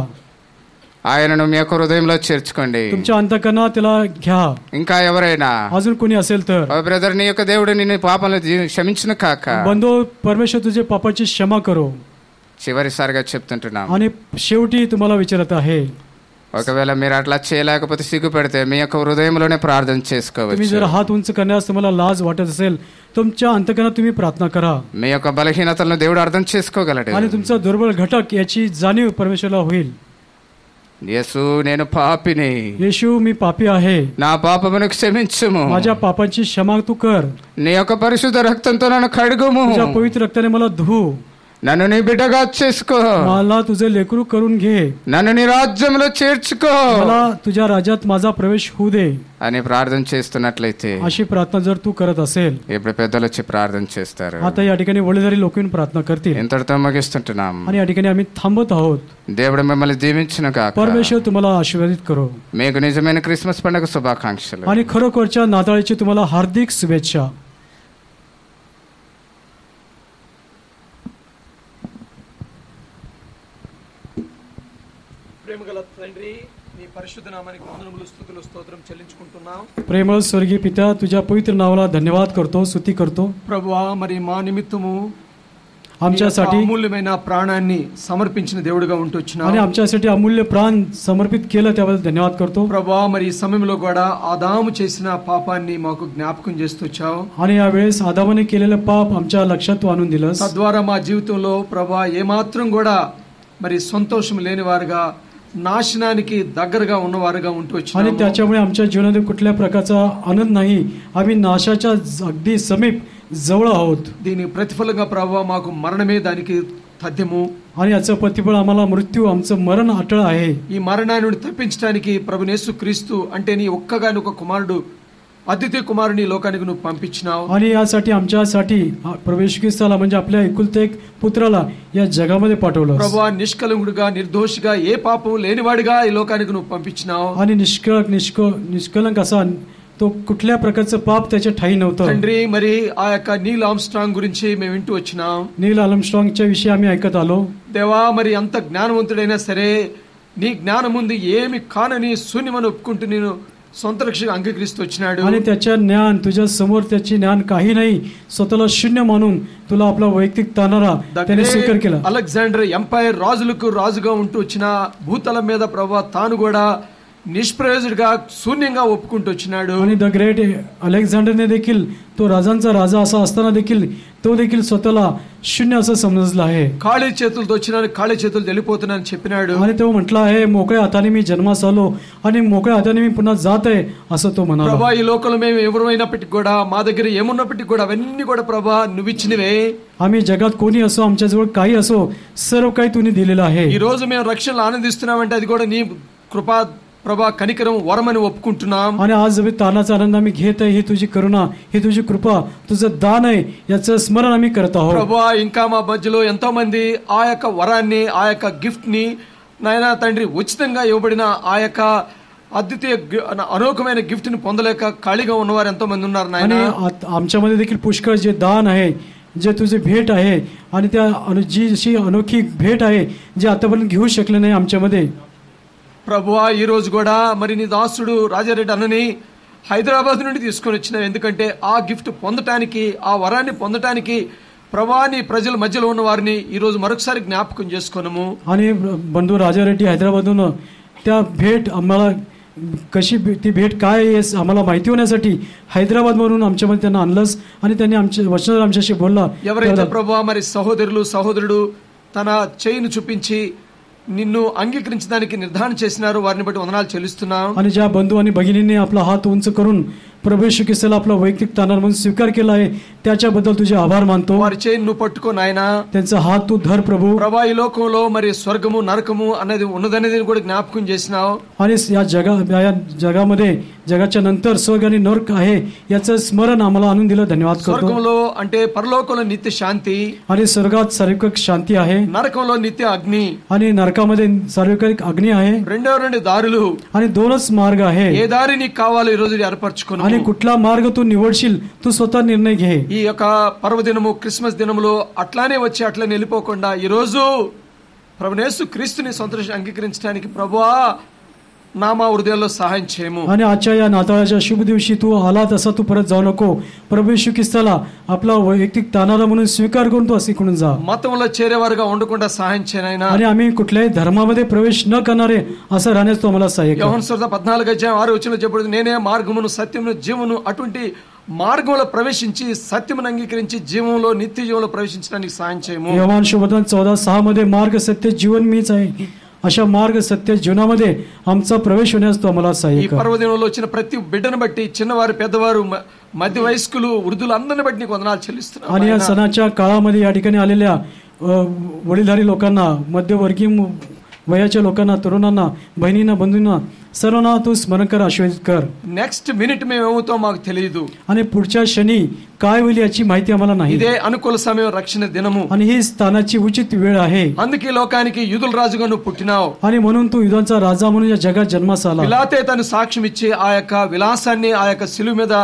ఆయనను మీ యొక్క హృదయంలో చేర్చుకోండి. तुमच्या अंतःकरणात त्याला घ्या. ఇంకా ఎవరైనా, अजून कोणी असेल तर, ఓ బ్రదర్, నీ యొక్క దేవుడు నిన్ను పాపంలో క్షమించును కాక. बंधू, परमेश्वर तुझे पापाची क्षमा करो. చివరిసారిగా చెప్తుంటున్నాం. आणि शेवटी तुम्हाला विचारत आहे, ఒకవేళ మీరు అట్లా చేయలేకపోతే సిగ్గుపెడితే మీ యొక్క హృదయంలోనే ప్రార్థన तुम्ही చేసుకోవచ్చు. जर हात उंच करण्यास तुम्हाला लाज वाटत असेल तुमच्या अंतःकरणात तुम्ही प्रार्थना करा. మీ యొక్క బలహీనతలను దేవుడు అర్థం చేసుకోగలడు. आणि तुमचा दुर्बल घटक याची जाणीव परमेश्वरला होईल. యేసు నేను పాపిని, येशू मी पापी आहे, నా పాపమును క్షమించుము, माझ्या पापांची क्षमा तू कर, నీ యొక్క పరిశుద్ధ రక్తంతో నన్ను కడుగుము, तुझ्या पवित्र रक्ताने मला धू, నన్ను నీ బిడ్డగా చేసుకో, मला तुझे लेकरू करून घे, నన్ను నీ రాజ్యంలో చేర్చుకో मला तुझ्या राज्यात माझा प्रवेश होऊ दे అని ప్రార్థన చేస్తున్నట్లయితే अशी प्रार्थना जर तू करत असेल, ఇప్పుడు పెద్దలు వచ్చి ప్రార్థన చేస్తారు. आता या ठिकाणी वडीलधारी लोक येऊन प्रार्थना करतील ఇంతటితో ముగిస్తుంటున్నాం. आणि या ठिकाणी आम्ही थांबत आहोत. దేవుడు మిమ్మల్ని దీవించును గాక. परमेश्वर तुम्हाला आशीर्वादित करो మీకు నిజమైన క్రిస్మస్ పండుగ శుభాకాంక్షలు. आणि खरोखरच्या नाताळीची तुम्हाला हार्दिक शुभेच्छा. ప్రేమగల తండ్రి, నీ పరిశుద్ధ నామానికి వందనములు, స్తుతులు, స్తోత్రం చెల్లించుకుంటున్నాం. प्रेमळ स्वर्गीय पिता, तुझ्या पवित्र नावाला धन्यवाद करतो, स्तुती करतो. ప్రభువా, మరి మా నిమిత్తము आमच्यासाठी అమూల్యమైన ప్రాణాన్ని సమర్పించిన దేవుడిగా ఉంటూ आणि వచ్చినావు. आमच्यासाठी अमूल्य प्राण समर्पित केलं त्याबद्दल धन्यवाद करतो. ప్రభువా, మరి ఈ సమయంలో కూడా ఆదాము చేసిన పాపాన్ని మాకు జ్ఞాపకం చేస్తూ వచ్చావు. आणि यावेळेस आदामाने केलेलं पाप आमच्या लक्षात तू आणून दिलंस. తద్వారా మా జీవితంలో ప్రభువా ఏమాత్రం కూడా మరి సంతోషం లేని వారుగా, నాశనానికి దగ్గరగా ఉన్నవారుగా ఉంటూ आणि వచ్చినాము. त्याच्यामुळे आमच्या जीवनात कुठल्या प्रकारचा आनंद नाही, आम्ही नाशाच्या अगदी समीप जवळ आहोत. దీని ప్రతిఫలంగా ప్రభువా మాకు మరణమే దానికి తథ్యము. आणि याचं प्रतिफळ आम्हाला मृत्यू, आमचं मरण अटळ आहे. ఈ మరణాన్ని నుండి తప్పించడానికి ప్రభువైన యేసుక్రీస్తు అంటే నీ ఒక్కగాని ఒక కుమారుడు, అద్వితీయ కుమారుని లోకానికి నువ్వు పంపించినావు. आणि यासाठी आमच्यासाठी प्रवेश ख्रिस्ताला म्हणजे आपल्या एकुलते एक पुत्राला या जगामध्ये पाठवलं. ప్రభువా, నిష్కలంకుడుగా, నిర్దోషిగా, ఏ పాపం లేనివాడిగా ఈ లోకానికి నువ్వు పంపించినావు. आणि निष्कलंक असा तो कुठल्या प्रकारचं पाप त्याच्या ठाई नव्हतं. తండ్రి, మరి ఆ యొక్క నీల్ ఆమ్స్ట్రాంగ్ గురించి మేము వింటూ వచ్చినాం. नील आर्मस्ट्राँगच्या विषयी आम्ही ऐकत आलो. దేవా, మరి అంత జ్ఞానవంతుడైనా సరే నీ జ్ఞానం ముందు ఏమి కానని శూన్యమని ఒప్పుకుంటూ నేను సొంత రక్షగా అంగీకరిస్తూ వచ్చినాడు. आणि त्याच्या ज्ञान, तुझ्या समोर त्याची ज्ञान काही नाही, स्वतःला शून्य मानून तुला आपला वैयक्तिक तानारा त्याने स्वीकार केला. అలెగ్జాండర్ ఎంపైర్ రాజులకు రాజుగా ఉంటూ వచ్చిన భూతలం మీద ప్రభు తాను కూడా निष्प्रयोजनగా शून्యంగా ఒప్పుకుంటూ వచ్చినాడు. आणि द ग्रेट अलेक्झांडरने देखील तो राजांचा राजा असा असताना देखील तो देखील स्वतःला शून्य असं समजलं आहे. ఖాళీ చేతులతో వచ్చినాను, ఖాళీ చేతులు వెళ్ళిపోతున్నానని చెప్పినాడు. आणि तो म्हटला आहे, मोकळ्या हाताने मी जन्मास आलो आणि मोकळ्या हाताने मी पुन्हा जात आहे असं तो म्हणाला. ప్రభా, ఈ లోకంలో మేము ఎవరైనప్పటికీ కూడా, మా దగ్గర ఏమున్నప్పటికీ కూడా అవన్నీ కూడా ప్రభా నువ్వు ఇచ్చినవే. आम्ही जगात कोणी असो, आमच्याजवळ काही असो, सर्व काही तुम्ही दिलेलं आहे. ఈ రోజు మేము రక్షణలో ఆనందిస్తున్నామంటే అది కూడా నీ కృపా, ప్రభా, కనికరం, వరమని ఒప్పుకుంటున్నాం. आणि आज जर तानाचा आनंद आम्ही घेत आहे, ही तुझी करुणा, ही तुझी कृपा, तुझं दान आहे, याचं स्मरण आम्ही करत आहोत. ప్రభా, ఇంకా మా మధ్యలో ఎంతో మంది ఆ యొక్క వరాన్ని, ఆ యొక్క గిఫ్ట్ ని నాయనా తండ్రి ఉచితంగా ఇవ్వబడిన ఆ యొక్క అద్వితీయ అనోఖమైన గిఫ్ట్ ని పొందలేక ఖాళీగా ఉన్నవారు ఎంతో మంది ఉన్నారు నాయన. आणि आमच्यामध्ये देखील पुष्कळ जे दान आहे, जे तुझे भेट आहे, आणि त्या जी अशी अनोखी भेट आहे जी आतापर्यंत घेऊ शकले नाही आमच्यामध्ये. ప్రభువా, ఈ రోజు కూడా మరి నీ దాసుడు రాజారెడ్డి అన్నని హైదరాబాద్ నుండి తీసుకొని వచ్చినావు. ఎందుకంటే ఆ గిఫ్ట్ పొందటానికి, ఆ వరాన్ని పొందటానికి ప్రభా నీ ప్రజల మధ్యలో ఉన్న వారిని ఈ రోజు మరొకసారి జ్ఞాపకం చేసుకోనము. आणि बंधू राजा रेड्डी हैदराबादहून त्या भेट आम्हाला कशी ती भेट काय आहे आम्हाला माहिती होण्यासाठी हैदराबादवरून आमच्यामध्ये त्यांना आणलंस आणि त्यांनी आमच्या वचनावर आमच्याशी बोलला. ఎవరైతే ప్రభా మరి సహోదరుడు తన చేయిని చూపించి నిన్ను అంగీకరించడానికి నిర్ధారణ చేసినారు, వారిని బట్టి వందనాలు చెల్లిస్తున్నాం. आणि ज्या बंधू आणि भगिनींनी आपला हात उंच करून प्रभू येशू ख्रिस्ताला आपला वैयक्तिक तानार म्हणून स्वीकार केला आहे, त्याच्याबद्दल तुझे आभार मानतो. వారి చేయిని నువ్వు పట్టుకో నాయనా. त्यांचा हात तू धर प्रभू. ప్రభా, ఈ లోకంలో మరి స్వర్గము నరకము అనేది ఉన్నదనేది కూడా జ్ఞాపకం చేసినావు. आणि या जगामध्ये जगाच्या नंतर स्वर्ग आणि नरक आहे याचं स्मरण आम्हाला आणून दिलं. धन्यवाद करतो. స్వర్గంలో అంటే పరలోకంలో నిత్య శాంతి, आणि स्वर्गात सार्वत्रिक शांती आहे, నరకంలో నిత్య అగ్ని, आणि नरकामध्ये सार्वत्रिक अग्नी आहे, రెండు దారులు. आणि दोनच मार्ग आहे. ఏ దారి నీకు కావాలో ఈ రోజు ఏర్పరచుకున్నావు. आणि कुठला मार्ग तू निवडशील तू स्वतः निर्णय घे. ఈ యొక్క పర్వదినము క్రిస్మస్ దినములో అట్లానే వచ్చి అట్లనే వెళ్ళిపోకుండా ఈ రోజు ప్రభువైన యేసు క్రీస్తుని సంతోషంగా అంగీకరించడానికి ప్రభువా नामा हृदयाला सहाय्य చేయము. आणि आजच्या या नाताळाच्या शुभ दिवशी तू आला तसा तू परत जाऊ नको. प्रभू येशू ख्रिस्ताला आपला वैयक्तिक तानारा म्हणून स्वीकार करून तू असे म्हणून जा. మతంలో చేరేవారుగా ఉండకుండా సహాయం చేయనైనా. आणि आम्ही कुठल्याही धर्मामध्ये प्रवेश न करणारे असं राहण्यास तू आम्हाला सहाय्य कर. యోహాను సువార్త 14:6 చెప్పబడింది, నేనే మార్గమును సత్యమును జీవమును. అటువంటి మార్గంలో ప్రవేశించి సత్యమును అంగీకరించి జీవంలో నిత్య జీవంలో ప్రవేశించడానికి సహాయం చేయము. యోహాను सुवर्तमान 14:6 मध्ये मार्ग सत्य जीवन मीच आहे अशा मार्ग सत्य जीवनामध्ये आमचा प्रवेश होण्यास तू आम्हाला ఈ सहाय्य कर. పర్వదినంలో వచ్చిన ప్రతి బిడ్డను బట్టి చిన్నవారు పెద్దవారు మధ్య వయస్కులు వృద్ధులు అందరిని బట్టి నీకు వందనాలు చెల్లిస్తున్నాను. आणि या सणाच्या काळामध्ये या ठिकाणी आलेल्या वडीलधारी लोकांना, मध्यवर्गीय वयाच्या लोकांना, तरुणांना, बहिणींना, बंधूंना सर्वांना तू स्मरण कर, आशीर्वादित कर. నెక్స్ట్ మినిట్ మేము ఏమవుతాం మాకు తెలియదు. आणि पुढच्या क्षणी काय होईल याची माहिती आम्हाला नाही. ఇదే అనుకూల సమయం, రక్షణ దినము. आणि ही स्थानाची उचित वेळ आहे. అందుకే లోకానికి యూదుల రాజుగా నువ్వు పుట్టినావు. आणि म्हणून तू युधांचा राजा म्हणून या जगात जन्मास आला. పిలాతే తను సాక్ష్యం ఇచ్చి ఆ యొక్క విలాసాన్ని ఆ యొక్క సిలువ మీద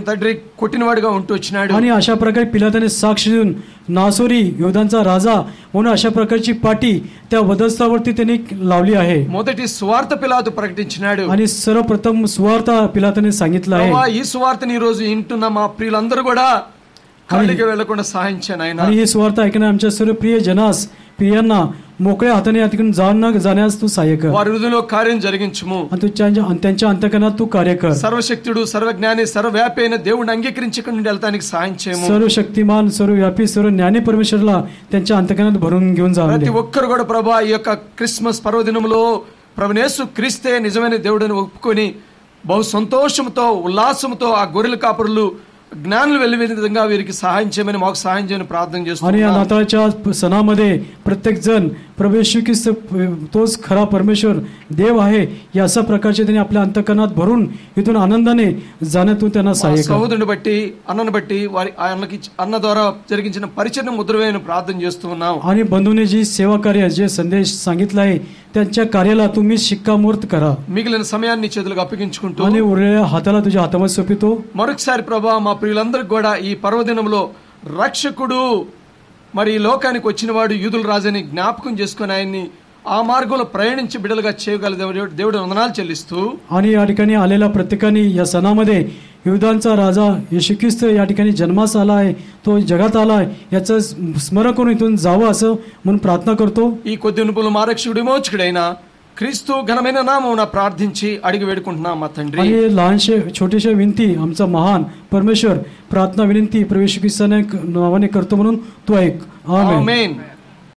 తండ్రి కొట్టినవాడుగా ఉంటూ వచ్చినాడు. आणि अशा प्रकारे पिलाताने साक्ष देऊन नासोरी योधांचा राजा म्हणून अशा प्रकारची पाटी त्या वधस्थळावरती त्यांनी लावली आहे. మొదటి సువార్త పిలాతు ప్రకటించినాడు. आणि सर्वप्रथम सुवार्త पिलाताने सांगितलं आहे. ప్రభువా, ఈ సువార్తని ఈ రోజు వింటున్న మా ప్రియులందరూ కూడా ఖాళీగా వెళ్లకుండా సహాయం చేయను ఆయన. आणि ही सुवार्ता ऐकणं आमच्या सर्व प्रिय जनास, प्रियांना मोकळ्या हाताने या ठिकाणी जाण्यास तू सहाय्य कर. వారి హృదయంలో కార్యం జరిగించుము. आणि तू त्यांच्या अंतकरणात तू कार्य कर. సర్వశక్తుడు, సర్వజ్ఞాని, సర్వవ్యాపి అయిన దేవుడిని అంగీకరించి ఇక్కడి నుండి వెళ్తానికి సహాయం చేయము. सर्व शक्तिमान, सर्व व्यापी, सर्व ज्ञानी परमेश्वरला त्यांच्या अंतकरणात भरून घेऊन जा. ప్రతి ఒక్కరు కూడా ప్రభా ఈ యొక్క క్రిస్మస్ పర్వదినంలో ప్రభునేసు క్రీస్తే నిజమైన దేవుడిని ఒప్పుకొని బహు సంతోషంతో ఉల్లాసంతో ఆ గొర్రెల కాపరులు జ్ఞానులు వెళ్ళే విధంగా వీరికి సహాయం చేయమని, మాకు సహాయం చేయమని ప్రార్థన आणि या చేస్తున్నాం. नाताळच्या सणामध्ये प्रत्येक जण प्रभू येशू ख्रिस्त तोच खरा परमेश्वर देव आहे या अशा प्रकारचे त्यांनी आपल्या अंतकरणात भरून इथून आनंदाने जाण्यातून त्यांना మా सहाय्य कर. సహోదరుని బట్టి అన్నను బట్టి వారి అన్న ద్వారా జరిగించిన పరిచయం ముద్రవేను ప్రార్థన చేస్తూ ఉన్నాం. आणि बंधूने जी सेवा कार्य, जे संदेश सांगितला आहे त्यांच्या कार्याला तुम्ही शिक्कामोर्त करा. మిగిలిన సమయాన్ని చేతులకు అప్పగించుకుంటూ आणि उरलेल्या हाताला तुझ्या हातामध्ये सोपितो. మరొకసారి ప్రభా మా ప్రియులందరికీ కూడా ఈ పర్వదినంలో రక్షకుడు మరి ఈ లోకానికి వచ్చిన వాడు యూదుల రాజని జ్ఞాపకం చేసుకుని ఆయన్ని ఆ మార్గంలో ప్రయాణించి బిడ్డలుగా చేయగల దేవుడు వందనాలు చెల్లిస్తూ, आणि या ठिकाणी आलेल्या प्रत्येकाने या सणामध्ये युधांचा राजा येशू ख्रिस्त या ठिकाणी जन्मास आला आहे, तो जगात आला आहे याचं स्मरण करून इथून जावं असं म्हणून प्रार्थना करतो. ఈ కొద్ది నిపుణులు మా రక్షకుడు విమోచకుడైన క్రీస్తు ఘనమైన నామమున ప్రార్థించి అడిగి వేడుకుంటున్నాం మా తండ్రి. आणि हे लहानशे छोटेशा विनंती आमचा महान परमेश्वर प्रार्थना विनंती प्रभू येशू ख्रिस्ताने नावाने करतो म्हणून तू ऐक. आमेन. ఆమేన్.